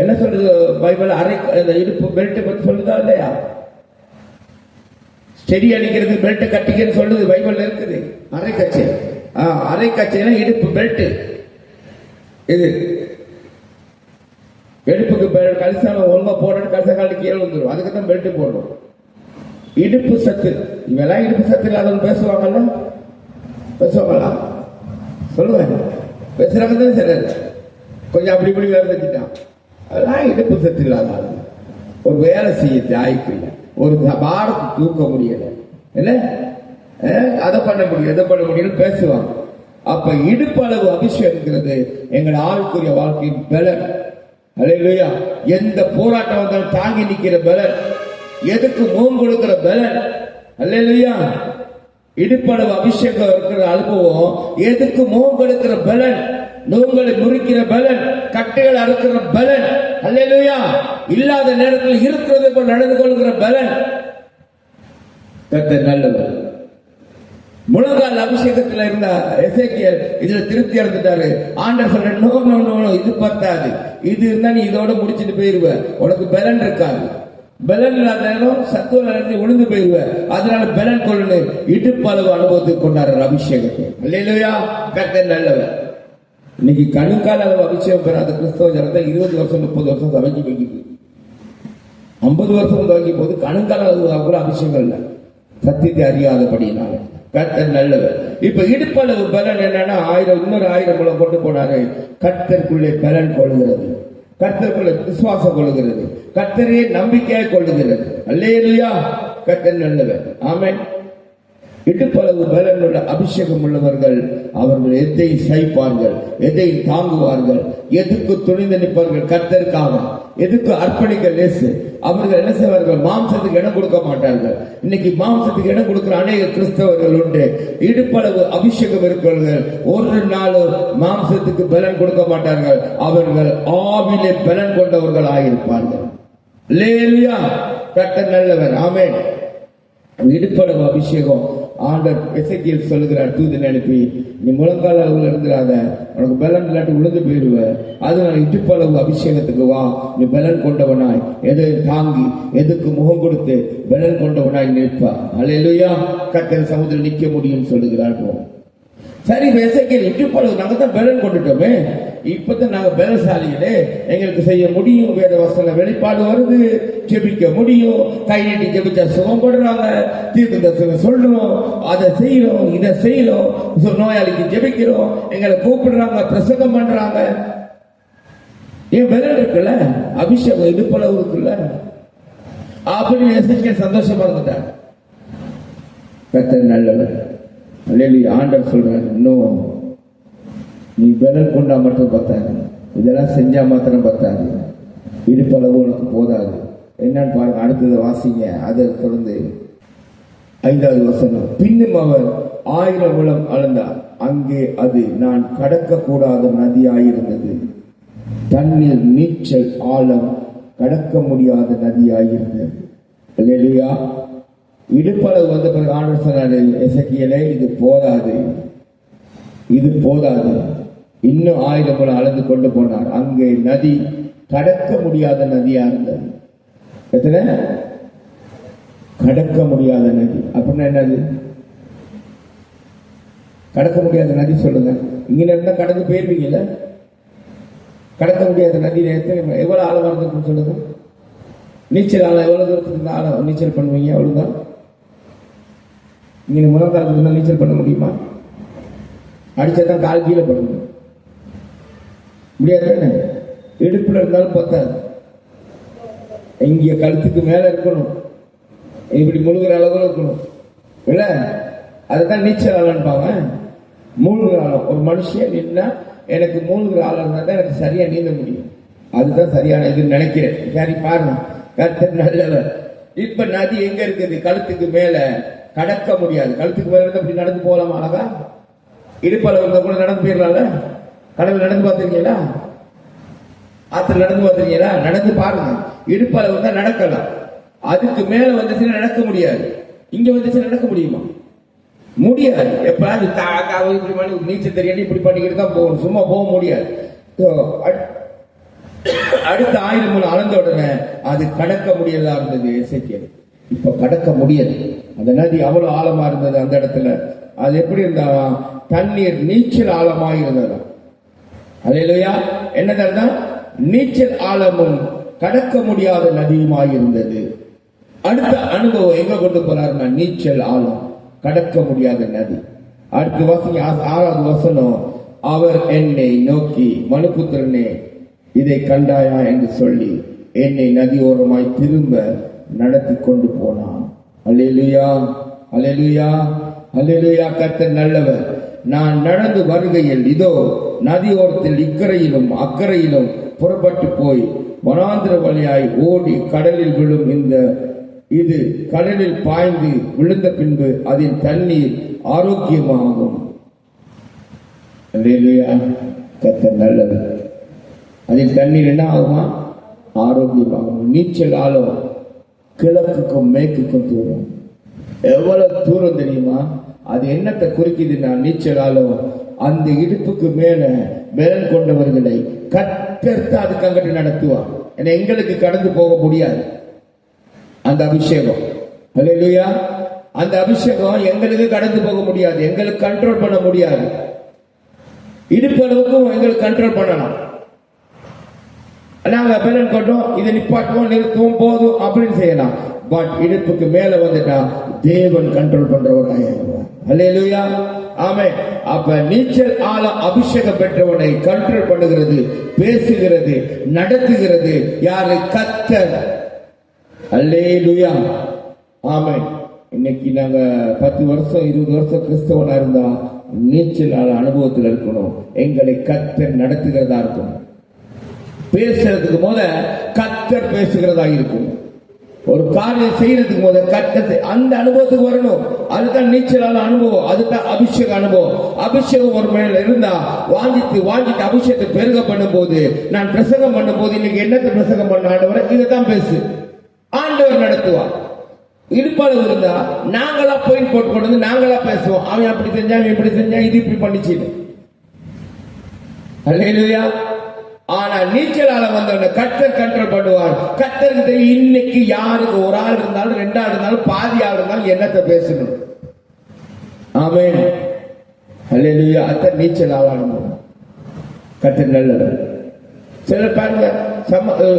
என்ன சொல்றது பைபிள்? அரை இடுப்பு பெல்ட் பத்தி சொல்லுதா இல்லையா? செடி அடிக்கிறது பெல்ட் கட்டிக்கன்னு சொல்லுது, பைபிள்ல இருக்குது. அரை கச்சை, அரை கச்சைனா இடுப்பு பெல்ட். இது இடுப்புக்கு கலிசான ஒழுங்கா போடணும், கலிசா காலி கீழே வந்துடும். அதுக்கு தான் பெல்ட் போடணும். இடுப்பு சத்து, இவெல்லாம் இடுப்பு சத்து இல்லாதவங்க பேசுவாங்கல்ல, பேசுவாங்களா? சொல்லுவேன், பேசுறாங்க தானே சார். கொஞ்சம் அப்படி இப்படி வேலை செஞ்சுட்டான், அதெல்லாம் இடுப்பு சத்து இல்லாத ஆளு. ஒரு வேலை செய்ய தாய்க்கு இல்லை, ஒரு பாரத்தை தூக்க முடியல, இல்ல அதை பண்ண முடியும் எதை பண்ண முடியும் பேசுவாங்க. அப்ப இடுப்பளவு அபிஷேகங்கிறது எங்கள் ஆளுக்குரிய வாழ்க்கையின் பலன். அல்லேலூயா. எந்த போராட்டம் வந்தாலும் தாங்கி நிற்கிற பலன், எதுக்கு முகம் கொடுக்கிற பலன். அல்லேலூயா. இடுப்பளவு அபிஷேகம் இருக்கிற அனுபவம் எதுக்கு முகம் கொடுக்கிற பலன், நோங்களை முறிக்கிற பலன், கட்டைகள் அறுக்கிற பலன். அல்லேலூயா. இல்லாத நேரத்தில் இருக்கிறது போல் நடந்து கொள்கிற பலன். கர்த்தர் நல்லவர். முழங்கால் அபிஷேகத்தில் இருந்த எசேக்கியேல் இதுல திருப்தி அடைஞ்சிட்டாரு. ஆண்டவர் சொல்ற, நோ நோ நோ, இது பத்தாது, இது இருந்தா நீ இதோட முடிச்சுட்டு போயிருவ, உனக்கு பலன் இருக்காது. பலன் இல்லாத நேரம் சத்துவ உழுந்து போயிருவ, அதனால பலன் கொள்ளு. இடுப்பளவு அனுபவத்துக்கு கொண்டாடுற அபிஷேகத்தை. அல்லேலூயா. கர்த்தர் நல்லவர். இன்னைக்கு கணுக்கால அளவு அபிஷேகம் பெறாத கிறிஸ்தவ ஜனத்தை 20 வருஷம் 30 வருஷம் சமைச்சு வைக்குது. 50 வருஷம் துவங்கி போது கணுக்கால அளவு கூட அபிஷேகம் இல்லை, சத்தியத்தை அறியாதபடினால. கர்த்தர் நல்லவர். இப்ப இடுப்பளவு பலன் என்னன்னா 1000 இன்னொரு 1000 மூலம் கொண்டு போனாரு. கர்த்தருக்குள்ளே பலன் கொள்ளுகிறது, கர்த்தருக்குள்ளே விசுவாசம் கொள்ளுகிறது, கர்த்தரே நம்பிக்கையை கொள்ளுகிறது. அல்லேலூயா. கர்த்தர் நல்லவர். ஆமென். இடுப்பளவு பலன் உள்ள அபிஷேகம் உள்ளவர்கள் அவர்கள் எதை சகிப்பார்கள், எதை தாங்குவார்கள், எதுக்கு துணிந்து நிற்பார்கள். கர்த்தருக்காக எதுக்கு அர்ப்பணிக்க லேசு. அவர்கள் என்ன செய்வார்கள், மாம்சத்துக்கு இடம் கொடுக்க மாட்டார்கள். இன்னைக்கு மாம்சத்துக்கு இடம் கொடுக்கிற அநேக கிறிஸ்தவர்கள் உண்டு. இடுப்பளவு அபிஷேகம் இருக்கிறவர்கள் ஒரு நாள் மாம்சத்துக்கு பலன் கொடுக்க மாட்டார்கள், அவர்கள் ஆவிலே பலன் கொண்டவர்கள் ஆகியிருப்பார்கள். அல்லேலூயா. கர்த்தர் நல்லவர். ஆமென். இடுப்பளவு அபிஷேகம் ஆண்டவர் எசேக்கியேல் சொல்லுகிறார், தூதனை அனுப்பி, நீ முழங்கால அளவுல இருந்துடாத, உனக்கு பலன் இல்லாட்டி உழுந்து போயிருவ, அதனால இடுப்பளவு அபிஷேகத்துக்கு வா, நீ பலன் கொண்டவனாய் எதை தாங்கி எதுக்கு முகம் கொடுத்து பலன் கொண்டவனாய் நிற்பா. அல்லேலூயா. கர்த்தர் சமுதிரம் நிற்க முடியும் சொல்லுகிறார். சரி, எசேக்கியேல் இடுப்பளவு நாங்க தான் பலன் கொண்டுட்டோமே, இப்பதான் நாங்க பலசாலிகளே, எங்களுக்கு செய்ய முடியும், வேற வசன வெளிப்பாடு வருது, ஜெபிக்க முடியும், கை நீட்டி ஜெபிச்சா சுகம் படுறாங்க, தீர்க்க தரிசனம் சொல்றோம், அதை செய்யறோம், இதை செய்யறோம், நோயாளிக்கு ஜெபிக்கிறோம், எங்களை கூப்பிடுறாங்க, பிரசங்கம் பண்றாங்க. ஏன் பலன் இருக்குல்ல, அபிஷேகம் இடுப்பளவு இருக்குல்ல, அப்படின்னு எசேக்கியேல் சந்தோஷமா இருந்துட்டார். கர்த்தர் நல்லவர். அல்லேலூயா. ஆண்டவர் சொல்றாரு, இன்னும் நீ பலன் கொண்டா மட்டும் பத்தாது, இதெல்லாம் செஞ்சா மாத்திரம் பத்தாது, இடுப்பளவு உனக்கு போதாது. என்னன்னு பாருங்க, அடுத்தது வாசிங்க. அதை தொடர்ந்து 5வது வசனம். பின்னும் அவர் 1000 முழம் அளந்தார், அங்கே அது நான் கடக்க கூடாத நதியாயிருந்தது, தண்ணீர் நீச்சல் ஆழம், கடக்க முடியாத நதியாயிருந்தது. அல்லேலூயா. இடுப்பளவு வந்த பிறகு ஆண்டவர் சொன்னாரு, எசேக்கியேலே இது போதாது, இது போதாது, இன்னும் 1000 முழம் அளந்து கொண்டு போனார், அங்கே நதி கடக்க முடியாத நதியா இருந்தது. எத்தனை? கடக்க முடியாத நதி. அப்படின்னா என்னது? கடக்க முடியாத நதி சொல்லுங்க. இங்க இருந்தா கடந்து போயிருவீங்கல்ல. கடக்க முடியாத நதி எவ்வளவு ஆழமா இருந்திருக்குன்னு சொல்லுங்க. நீச்சல் ஆழம் எவ்வளவு தூரத்துக்கு ஆழம் நீச்சல் பண்ணுவீங்க? அவ்வளவுதான். இங்க முழங்காலத்துக்கு இருந்தா நீச்சல் பண்ண முடியுமா? அடிச்சாதான் கால் கீழே பண்ணணும், முடியாது. இடுப்புல இருந்தாலும் பத்தாது, இங்க கழுத்துக்கு மேல இருக்கணும், இப்படி முழுகிற அளவுல இருக்கணும் இல்ல. அதுதான் நீச்சல் ஆழம்பாங்க. மூழ்கிற ஆழம். ஒரு மனுஷன் நின்னா எனக்கு மூழ்கிற ஆழம் இருந்தா தான் எனக்கு சரியா நீந்த முடியும், அதுதான் சரியான இதுன்னு நினைக்கிறேன். சரி பாருங்க, கர்த்தர் நல்லவர். இப்ப நதி எங்க இருக்குது? கழுத்துக்கு மேல, கடக்க முடியாது. கழுத்துக்கு மேல இருந்து அப்படி நடந்து போகலாமா? அழகா இடுப்பளவு இருந்தா கூட நடந்து போயிடலாம்ல. கடவுள் நடந்து பார்த்துருக்கீங்களா? ஆத்துல நடந்து பார்த்துருக்கீங்களா? நடந்து பாருங்க. இடுப்பளவு தான் நடக்கலாம், அதுக்கு மேல வந்துச்சுன்னா நடக்க முடியாது. இங்க வந்துச்சு நடக்க முடியுமா? முடியாது. எப்ப இப்படி பண்ணி நீச்சல் தெரியல இப்படி பண்ணிக்கிட்டு தான் போகணும், சும்மா போக முடியாது. அடுத்த 1000 முழம் அளந்த உடனே அது கடக்க முடியலா இருந்தது எசேக்கியேல். இப்ப கடக்க முடியல. அந்த நதி அவ்வளவு ஆழமா இருந்தது அந்த இடத்துல. அது எப்படி இருந்தா, தண்ணீர் நீச்சல் ஆழமாக இருந்தது. அல்லேலூயா. என்னதான் நீச்சல் ஆழமும் கடக்க முடியாத நதியுமாயிருந்தது. அடுத்த அனுபவம் எங்க கொண்டு போறாருன்னா, நீச்சல் ஆழம் கடக்க முடியாத நதி. அடுத்த வசனம் 6வது வசனம், அவர் என்னை நோக்கி, மனுபுத்திரனே இதை கண்டாயா என்று சொல்லி என்னை நதியோரமாய் திரும்ப நடத்தி கொண்டு போனான். அல்லேலூயா, அல்லேலூயா, அல்லேலூயா. கர்த்தர் நல்லவர். நான் நடந்து வருகையில் இதோ நதியோரத்தில் இக்கரையிலும் அக்கறையிலும் புறப்பட்டு போய் வனாந்திர வழியாய் ஓடி கடலில் விழும். இது கடலில் பாய்ந்து விழுந்த பின்பு அதன் தண்ணீர் ஆரோக்கியமாகும். கர்த்தர் நல்லவர். அதில் தண்ணீர் என்ன ஆகுமா? ஆரோக்கியமாகும். நீச்சல் ஆழம் கிழக்குக்கும் மேற்குக்கும் தூரம். எவ்வளவு தூரம் தெரியுமா? அது என்னத்தை குறிக்குதுன்னா, நீச்சல் ஆழம் அந்த இடுப்புக்கு மேல பலன் கொண்டவர்களை கத்தர்த்து அதுக்கு அங்கிட்டு நடத்துவார். ஏன்னா எங்களுக்கு கடந்து போக முடியாது அந்த அபிஷேகம். அல்லேலூயா. அந்த அபிஷேகம் எங்களுக்கு கடந்து போக முடியாது, எங்களுக்கு கண்ட்ரோல் பண்ண முடியாது. இடுப்பு அளவுக்கும் எங்களுக்கு கண்ட்ரோல் பண்ணலாம். நாங்க பலன் கொண்டோம், இதை நிப்பாட்டுவோம், நிறுத்துவோம், போதும் அப்படின்னு செய்யலாம். பட் இடுப்புக்கு மேல வந்துட்டா தேவன் கண்ட்ரோல் பண்றவராயிருவார். அல்லேலூயா, ஆமென். அப்ப நீச்சல் ஆழம் அபிஷேகம் பெற்றவனை கண்ட்ரோல் பண்ணுகிறது, பேசுகிறது, நடத்துகிறது யாரு? கர்த்தர். அல்லேலூயா, ஆமென். இன்னைக்கு நாங்க 10 வருஷம் 20 வருஷம் கிறிஸ்தவனா இருந்தா நீச்சல் ஆழ அனுபவத்தில் இருக்கணும். எங்களை கர்த்தர் நடத்துகிறதா இருக்கணும். பேசுறதுக்கு போத கர்த்தர் பேசுகிறதா இருக்கும். ஒரு காரியம் செய்யறதுக்கு போத கர்த்தர் அந்த அனுபவத்துக்கு வரணும். அதுதான் நீச்சலான அனுபவம், அதுதான் அபிஷேக அனுபவம். அபிஷேகம் ஒரு மேல இருந்தா வாங்கிட்டு அபிஷேகத்தை பெருக பண்ணும் போது, நான் பிரசங்கம் பண்ணும் போது இன்னைக்கு என்னத்தை பிரசங்கம் பண்ண ஆண்டவரை இதைத்தான் பேசு, ஆண்டவர் நடத்துவார். இடுப்பாளர் இருந்தா நாங்களா பாயிண்ட் போட்டு கொண்டு வந்து நாங்களா பேசுவோம். அவன் அப்படி செஞ்சான், இப்படி செஞ்சான், இது இப்படி பண்ணிச்சு. அல்லேலூயா. ஆனா நீச்சலால வந்தவன கர்த்தர் கண்ட்ரோல் பண்ணுவார். கர்த்தருக்கு தெரியும் இன்னைக்கு யாருக்கு ஒரு ஆள் இருந்தாலும் 2 ஆள் இருந்தாலும் பாதி ஆள் இருந்தாலும் என்னத்தை பேசணும். ஆமென். அல்லேலூயா. அத நீச்சல் ஆளணும். கர்த்தர் நல்லவர். சில பாருங்க,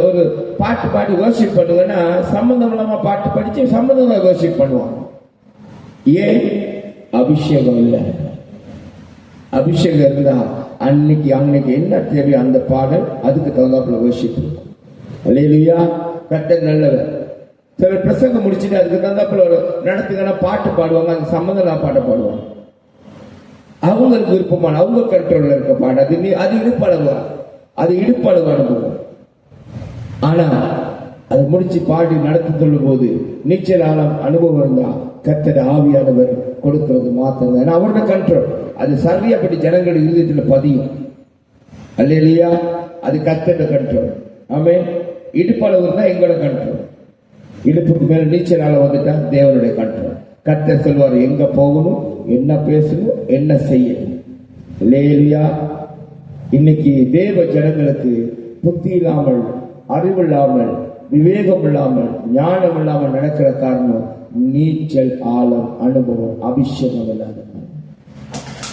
ஒரு பாட்டு பாடி வர்ஷிப் பண்ணுங்கன்னா சம்பந்தம் இல்லாம பாட்டு படிச்சு சம்பந்தமா வர்ஷிப் பண்ணுவாங்க. ஏன்? அபிஷேகம் இல்ல. அபிஷேகம் இருந்தா அன்னைக்கு என்ன தேவையோ அந்த பாடல் அதுக்கு தகுந்தாப்புல வர்ஷிப் இருக்கும். அல்லேலூயா. கர்த்தர் நல்லவர். சில பிரசங்கம் முடிச்சுட்டு அதுக்கு தகுந்தாப்புல நடத்துங்கன்னா பாட்டு பாடுவாங்க, அது சம்பந்தம் பாட்டை பாடுவாங்க. அவங்களுக்கு விருப்பமான அவங்க கண்ட்ரோல்ல இருக்க பாடு அது இடுப்பளவு, அது இடுப்பளவு அனுபவம். ஆனா அதை முடிச்சு பாடி நடத்தி சொல்லும் போது நீச்சல் ஆழம் அனுபவம் இருந்தா கர்த்தர் ஆவியானவர் கொடுக்கிறது மாத்திரம். ஏன்னா அவரோட கண்ட்ரோல் அது சரியாப்படி ஜனங்கள் இருதயத்தில் பதியும். அல்லேலூயா. அது கர்த்தரோட கண்ட்ரோல். ஆமென். இடுப்பளவு இருந்தா எங்களோட கண்ட்ரோல். இடுப்புக்கு மேல நீச்சல் ஆழம் வந்துட்டா தேவனுடைய கண்ட்ரோல். கர்த்தர் சொல்வார் எங்க போகணும், என்ன பேசணும், என்ன செய்யணும். அல்லேலூயா. இன்னைக்கு தேவ ஜனங்களுக்கு புத்தி இல்லாமல், அறிவில்லாமல், விவேகம் இல்லாமல், ஞானம் இல்லாமல் நடக்கிற காரணம் நீச்சல் ஆழம் அனுபவம் அபிஷேகம் இல்லாத.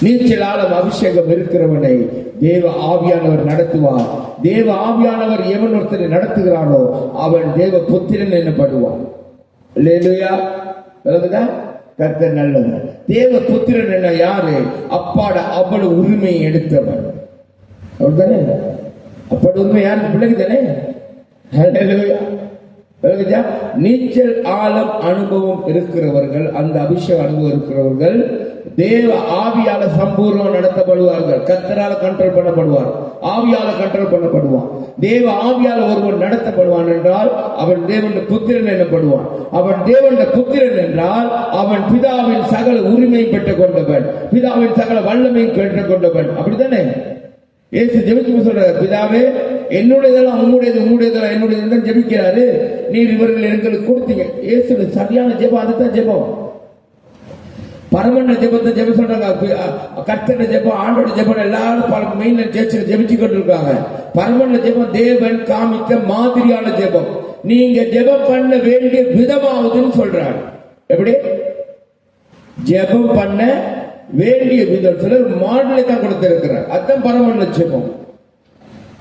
நீச்சல் ஆழம் அபிஷேகம் இருக்கிறவனை தேவ ஆவியானவர் நடத்துவார். தேவ ஆவியானவர் எவன் ஒருத்தரை நடத்துகிறானோ அவன் தேவ புத்திரன் எனப்படுவான். அல்லேலூயா. கர்த்தர் நல்லவர். தேவ புத்திரன் என்ன யாரு? அப்பாட அவ்வளவு உரிமையை எடுத்தவன். அப்படித்தானே? அப்பாட உரிமை யாருக்கு? பிள்ளைக்கு தானே. நீச்சல் ஆழம் அனுபவம் இருக்கிறவர்கள், அந்த அபிஷேக அனுபவம் இருக்கிறவர்கள் தேவ ஆவியால சம்பூர்ணம் நடத்தப்படுவார்கள். கர்த்தரால கண்ட்ரோல் பண்ணப்படுவார், ஆவியால கண்ட்ரோல் பண்ணப்படுவான். தேவ ஆவியால ஒருவன் நடத்தப்படுவான் என்றால் அவன் தேவனுடைய புத்திரன் எனப்படுவான். அவன் தேவனுடைய புத்திரன் என்றால் அவன் பிதாவின் சகல உரிமையை பெற்றுக் கொண்டவன், பிதாவின் சகல வல்லமையை பெற்றுக் கொண்டவன். அப்படித்தானே இயேசு ஜெபிக்கும் சொல்றாரு, பிதாவே என்னுடையதெல்லாம் உங்களுடையது, உங்களுடையதெல்லாம் என்னுடையது ஜெபிக்கிறாரு. நீர் இவர்கள் எங்களுக்கு கொடுத்தீங்க. இயேசு சரியான ஜெபம், அதுதான் ஜெபம். பரமண்ட ஜெபத்தை ஜெபம் சொல்றாங்க, கர்த்தர ஜெபம், ஆண்டோட ஜெபம் எல்லாரும் பல மெயின் சேர்ச்சில் ஜெபிச்சு கொண்டு இருக்காங்க. பரமண்ட ஜெபம் தேவன் காமிக்க மாதிரியான ஜெபம். நீங்க ஜெபம் பண்ண வேண்டிய விதமாவதுன்னு சொல்றாங்க. எப்படி ஜெபம் பண்ண வேண்டிய விதம் சிலர் மாடலை தான் கொடுத்திருக்கிறார். அதுதான் பரமண்ட ஜெபம்.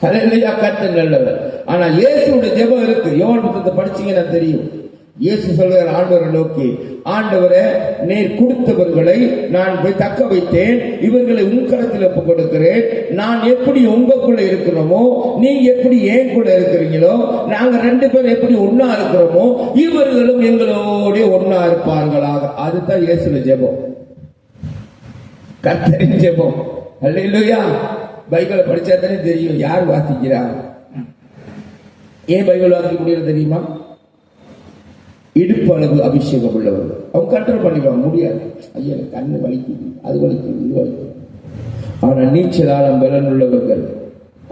ஹல்லேலூயா. கர்த்தர் நல்லவர். ஆனா இயேசுடைய ஜெபம் இருக்கு. யோவான் புத்தகத்தை படிச்சீங்கன்னா தெரியும். இயேசு சொல்றார் ஆண்டவரை நோக்கி, ஆண்டவரே, நீர் கொடுத்தவர்களை நான் போய் தக்க வைத்தேன், இவர்களை உன் கரத்தில் ஒப்புக் கொடுக்கிறேன். நான் எப்படி உங்களுக்குள்ள இருக்கிறோமோ, நீங்க எப்படி ஏன் கூட இருக்கிறீங்களோ, நாங்க 2 பேரும் எப்படி ஒன்னா இருக்கிறோமோ, இவர்களும் எங்களோட ஒன்னா இருப்பார்களாக. அதுதான் இயேசுடைய ஜெபம், கர்த்தரின் ஜெபம். ஹல்லேலூயா. பைபிளை படிச்சா தானே தெரியும் யார் வாசிக்கிறா. ஏன் பைபிள் வாசிக்க முடியல தெரியுமா? இடுப்பு அளவு அபிஷேகம் உள்ளவர்கள் அவங்க கண்ட்ரோல் பண்ணிடுவாங்க. முடியாது, ஐயா கண்ணு வலிக்குது, அது வலிக்குது, இது வலிக்குது. ஆனா நீச்சல் ஆழம் பலன் உள்ளவர்கள்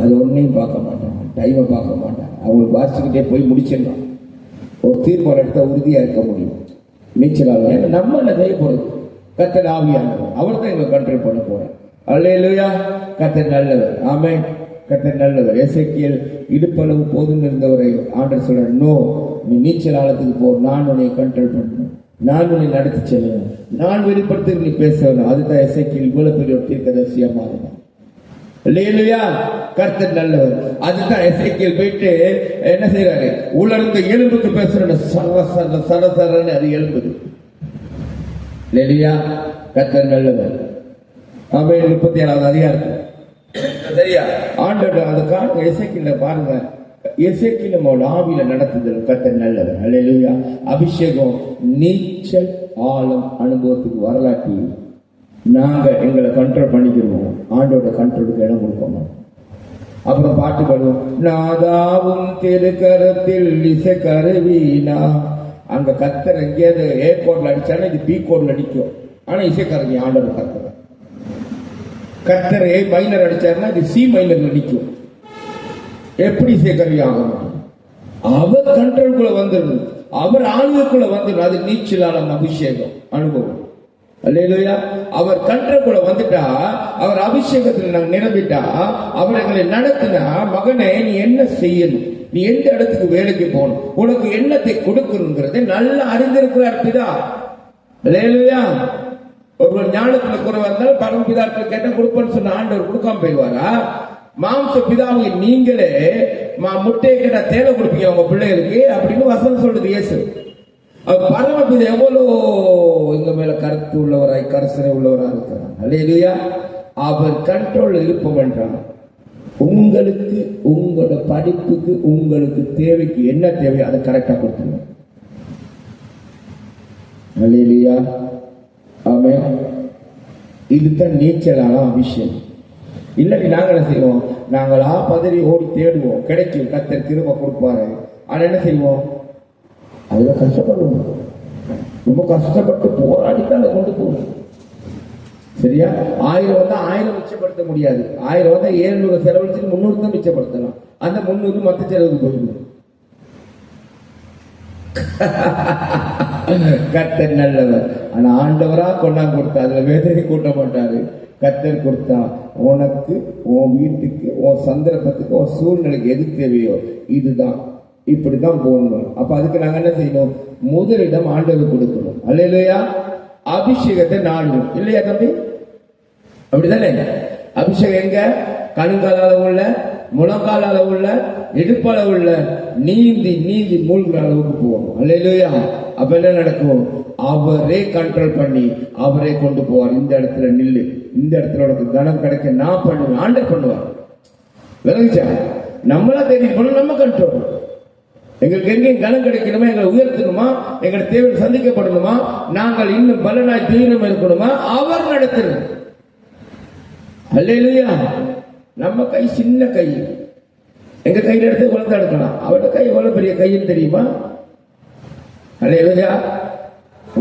அது ஒன்னையும் பார்க்க மாட்டாங்க, டைமை பார்க்க மாட்டாங்க. அவங்களுக்கு வாசிச்சுக்கிட்டே போய் முடிச்சிடலாம். ஒரு தீர்மானம் எடுத்தா உறுதியா இருக்க முடியும். நீச்சல் ஆழம் ஏன்னா நம்ம என்ன செய்ய போறது? கர்த்தர் ஆவியானவர், அவர் தான் எங்களை கண்ட்ரோல் பண்ண போறேன். அல்லேலூயா. கர்த்தர் நல்லவர். ஆமென். கர்த்தர் நல்லவர். எசேக்கியேல் இடுப்பளவு போதும் இருந்தவரை ஆண்டவர் சொல்ற, நோ, நீ நீச்சல் ஆழத்துக்கு போ, நான் உன்னை கண்ட்ரோல் பண்ணணும், நான் உன்னை நடத்தி செல்லணும், நான் வெளிப்படுத்த நீ பேசணும். அதுதான் எசேக்கியேல் இவ்வளவு பெரிய ஒரு தீர்க்கதரிசியா மாறினார். அல்லேலூயா. கர்த்தர் நல்லவர். அதுதான் எசேக்கியேல் போயிட்டு என்ன செய்யறாரு? உலர்ந்த எலும்புக்கு பேசுற சரசரன்னு அது எலும்புது. அல்லேலூயா. கர்த்தர் நல்லவர். ஆமென். 37வது அதிகாரத்தில் சரியா ஆண்டவர் அது காரணம் எசேக்கியேல பாருங்க. எசேக்கியேல் ஆவியில நடத்துதல் கர்த்தர் நல்லவர். அல்லேலூயா. அபிஷேகம் நீச்சல் ஆழம் அனுபவத்துக்கு வரலாற்றி நாங்க எங்களை கண்ட்ரோல் பண்ணிக்கிறோம். ஆண்டோட கண்ட்ரோலுக்கு இடம் கொடுப்போம். அப்புறம் பாட்டு பாடுவோம், நாதாவும் திருக்கரத்தில் இசை கருவீனா. அங்க கர்த்தர் எங்கேயாவது ஏ கோட்ல அடிச்சானா இது பி கோட்ல அடிக்கும். ஆனா இசைக்கருவி ஆண்டவர் கர்த்தர். கர்த்தர் ஏ மைனர் அடிச்சாருன்னா இது சி மைனர்ல நிற்கும். எப்படி இசைக்கருவி ஆகணும்? அவர் கண்ட்ரோலுக்குள்ள வந்துடும், அவர் ஆளுக்குள்ள வந்துடும். அது நீச்சலாளம் அபிஷேகம் அனுபவம். அல்லேலூயா. அவர் கண்ட்ரோலுக்குள்ள வந்துட்டா, அவர் அபிஷேகத்தில் நாங்கள் நிரம்பிட்டா, அவர் எங்களை நடத்தினா, மகனே நீ என்ன செய்யணும், நீ எந்த இடத்துக்கு வேலைக்கு போகணும், உனக்கு என்னத்தை கொடுக்கணுங்கிறதை நல்லா அறிந்திருக்கிறார் பிதா. அல்லேலூயா. ஒருவர் ஞானத்துல குறைவா இருந்தால் பரம்பிதாக்கள் கேட்ட கொடுப்பேன்னு சொன்ன ஆண்டவர் கொடுக்காம போயிடுவாரா? மாம்ச பிதாவை நீங்களே முட்டையை கேட்டா தேவை கொடுப்பீங்க உங்க பிள்ளைகளுக்கு அப்படின்னு வசனம் சொல்றது இயேசு. அவர் பரமபிதா எவ்வளோ எங்க மேல கருத்து உள்ளவராய் கரிசனை உள்ளவராக இருக்கிறார். அல்லேலூயா. அவர் கண்ட்ரோல் இருப்போம் என்றார். உங்களுக்கு உங்களோட படிப்புக்கு உங்களுக்கு தேவைக்கு என்ன தேவையோ அதை கரெக்டா கொடுத்துருங்க. அல்லேலூயா. ஆமென். இதுதான் நீச்சலான அபிஷேகம். இல்லாட்டி நாங்கள் என்ன செய்வோம்? நாங்களா பதறி ஓடி தேடுவோம், கிடைக்கும், கர்த்தர் கிருபை கொடுப்பாரு. ஆனா என்ன செய்வோம்? அதுல கஷ்டப்படுவோம். ரொம்ப கஷ்டப்பட்டு போராடித்தான் அதை கொண்டு போகணும். சரியா? 1000 வந்தா 1000 மிச்சப்படுத்த முடியாது. 1000 வந்தா 700 செலவழிச்சு 300 தான் மிச்சப்படுத்தலாம். அந்த 300 மத்த செலவுக்கு போயிடும். கர்த்தர் நல்லவர். ஆனா ஆண்டவரா கொண்டாந்து கொடுத்தா அதுல வேதனை கூட்ட மாட்டாரு. கர்த்தர் கொடுத்தா உனக்கு, உன் வீட்டுக்கு, உன் சந்தர்ப்பத்துக்கு, உன் சூழ்நிலைக்கு எது தேவையோ இதுதான், இப்படிதான் போகணும். அப்ப அதுக்கு நாங்க என்ன செய்யணும்? முதலிடம் ஆண்டவர் கொடுக்கணும். அல்லேலூயா. அபிஷேகத்தை நாடணும். இல்லையா தம்பி? அப்படிதானே? அபிஷேகம் எங்க? கணுங்கால அளவுள்ள, முழங்கால அளவுள்ள, இடுப்பால உள்ள, நீந்தி நீந்தி மூழ்கிற அளவுக்கு போகணும். அல்லேலூயா. அப்ப என்ன நடக்கும்? அவரே கண்ட்ரோல் பண்ணி அவரே கொண்டு போவார். இந்த இடத்துல நில்லு, இந்த இடத்துல உனக்கு கனம் கிடைக்க நான் பண்ணுவேன், ஆண்டர் பண்ணுவார். விளங்குச்சா? நம்மளா தேடி போனோம், நம்ம கண்ட்ரோல். எங்களுக்கு எங்கேயும் கனம் கிடைக்கணுமா, எங்களை உயர்த்தணுமா, எங்களை தேவை சந்திக்கப்படணுமா, நாங்கள் இன்னும் பலனாய் தீவிரம் இருக்கணுமா, அவர் நடத்தணும். அல்லேலூயா. நம்ம கை சின்ன கை, எங்க கையில எடுத்து குழந்தை எடுக்கலாம். அவரோட கை எவ்வளவு பெரிய கைன்னு தெரியுமா? அல்லேலூயா.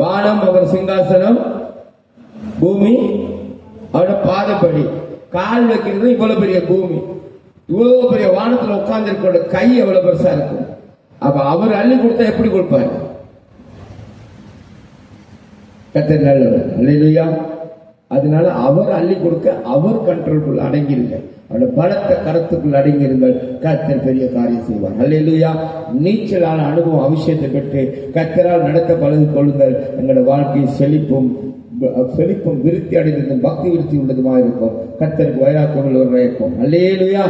வானம் அவர் சிங்காசனம், பூமி அவரோட பாதப்படி. கால் வைக்கிறது இவ்வளவு பெரிய பூமி, இவ்வளவு பெரிய வானத்துல உட்கார்ந்து இருக்கிற கை எவ்வளவு பெருசா இருக்கும். அப்ப அவர் அள்ளி கொடுத்தா எப்படி கொடுப்பாரு? கர்த்தர் நல்லவர். அல்லேலூயா. அதனால அவர் அள்ளி கொடுக்க அவர் கண்ட்ரோலுக்குள்ள அடங்கிருங்க, அவருடைய பலத்த கருத்துக்குள் அடங்கிருங்கள். கர்த்தர் பெரிய காரியம் செய்வார். அல்லேலூயா. நீச்சலான அனுபவம் அபிஷேகத்தை பெற்று கர்த்தரால் நடத்த பழகி கொள்ளுங்கள். எங்களுடைய வாழ்க்கையை செழிப்பும் விருத்தி அடைந்ததும் பக்தி விருத்தி உள்ளதுமாக இருக்கும். கர்த்தருக்கு வைராக்கியம் உள்ளவர்களாக இருக்கும். அல்லேலூயா.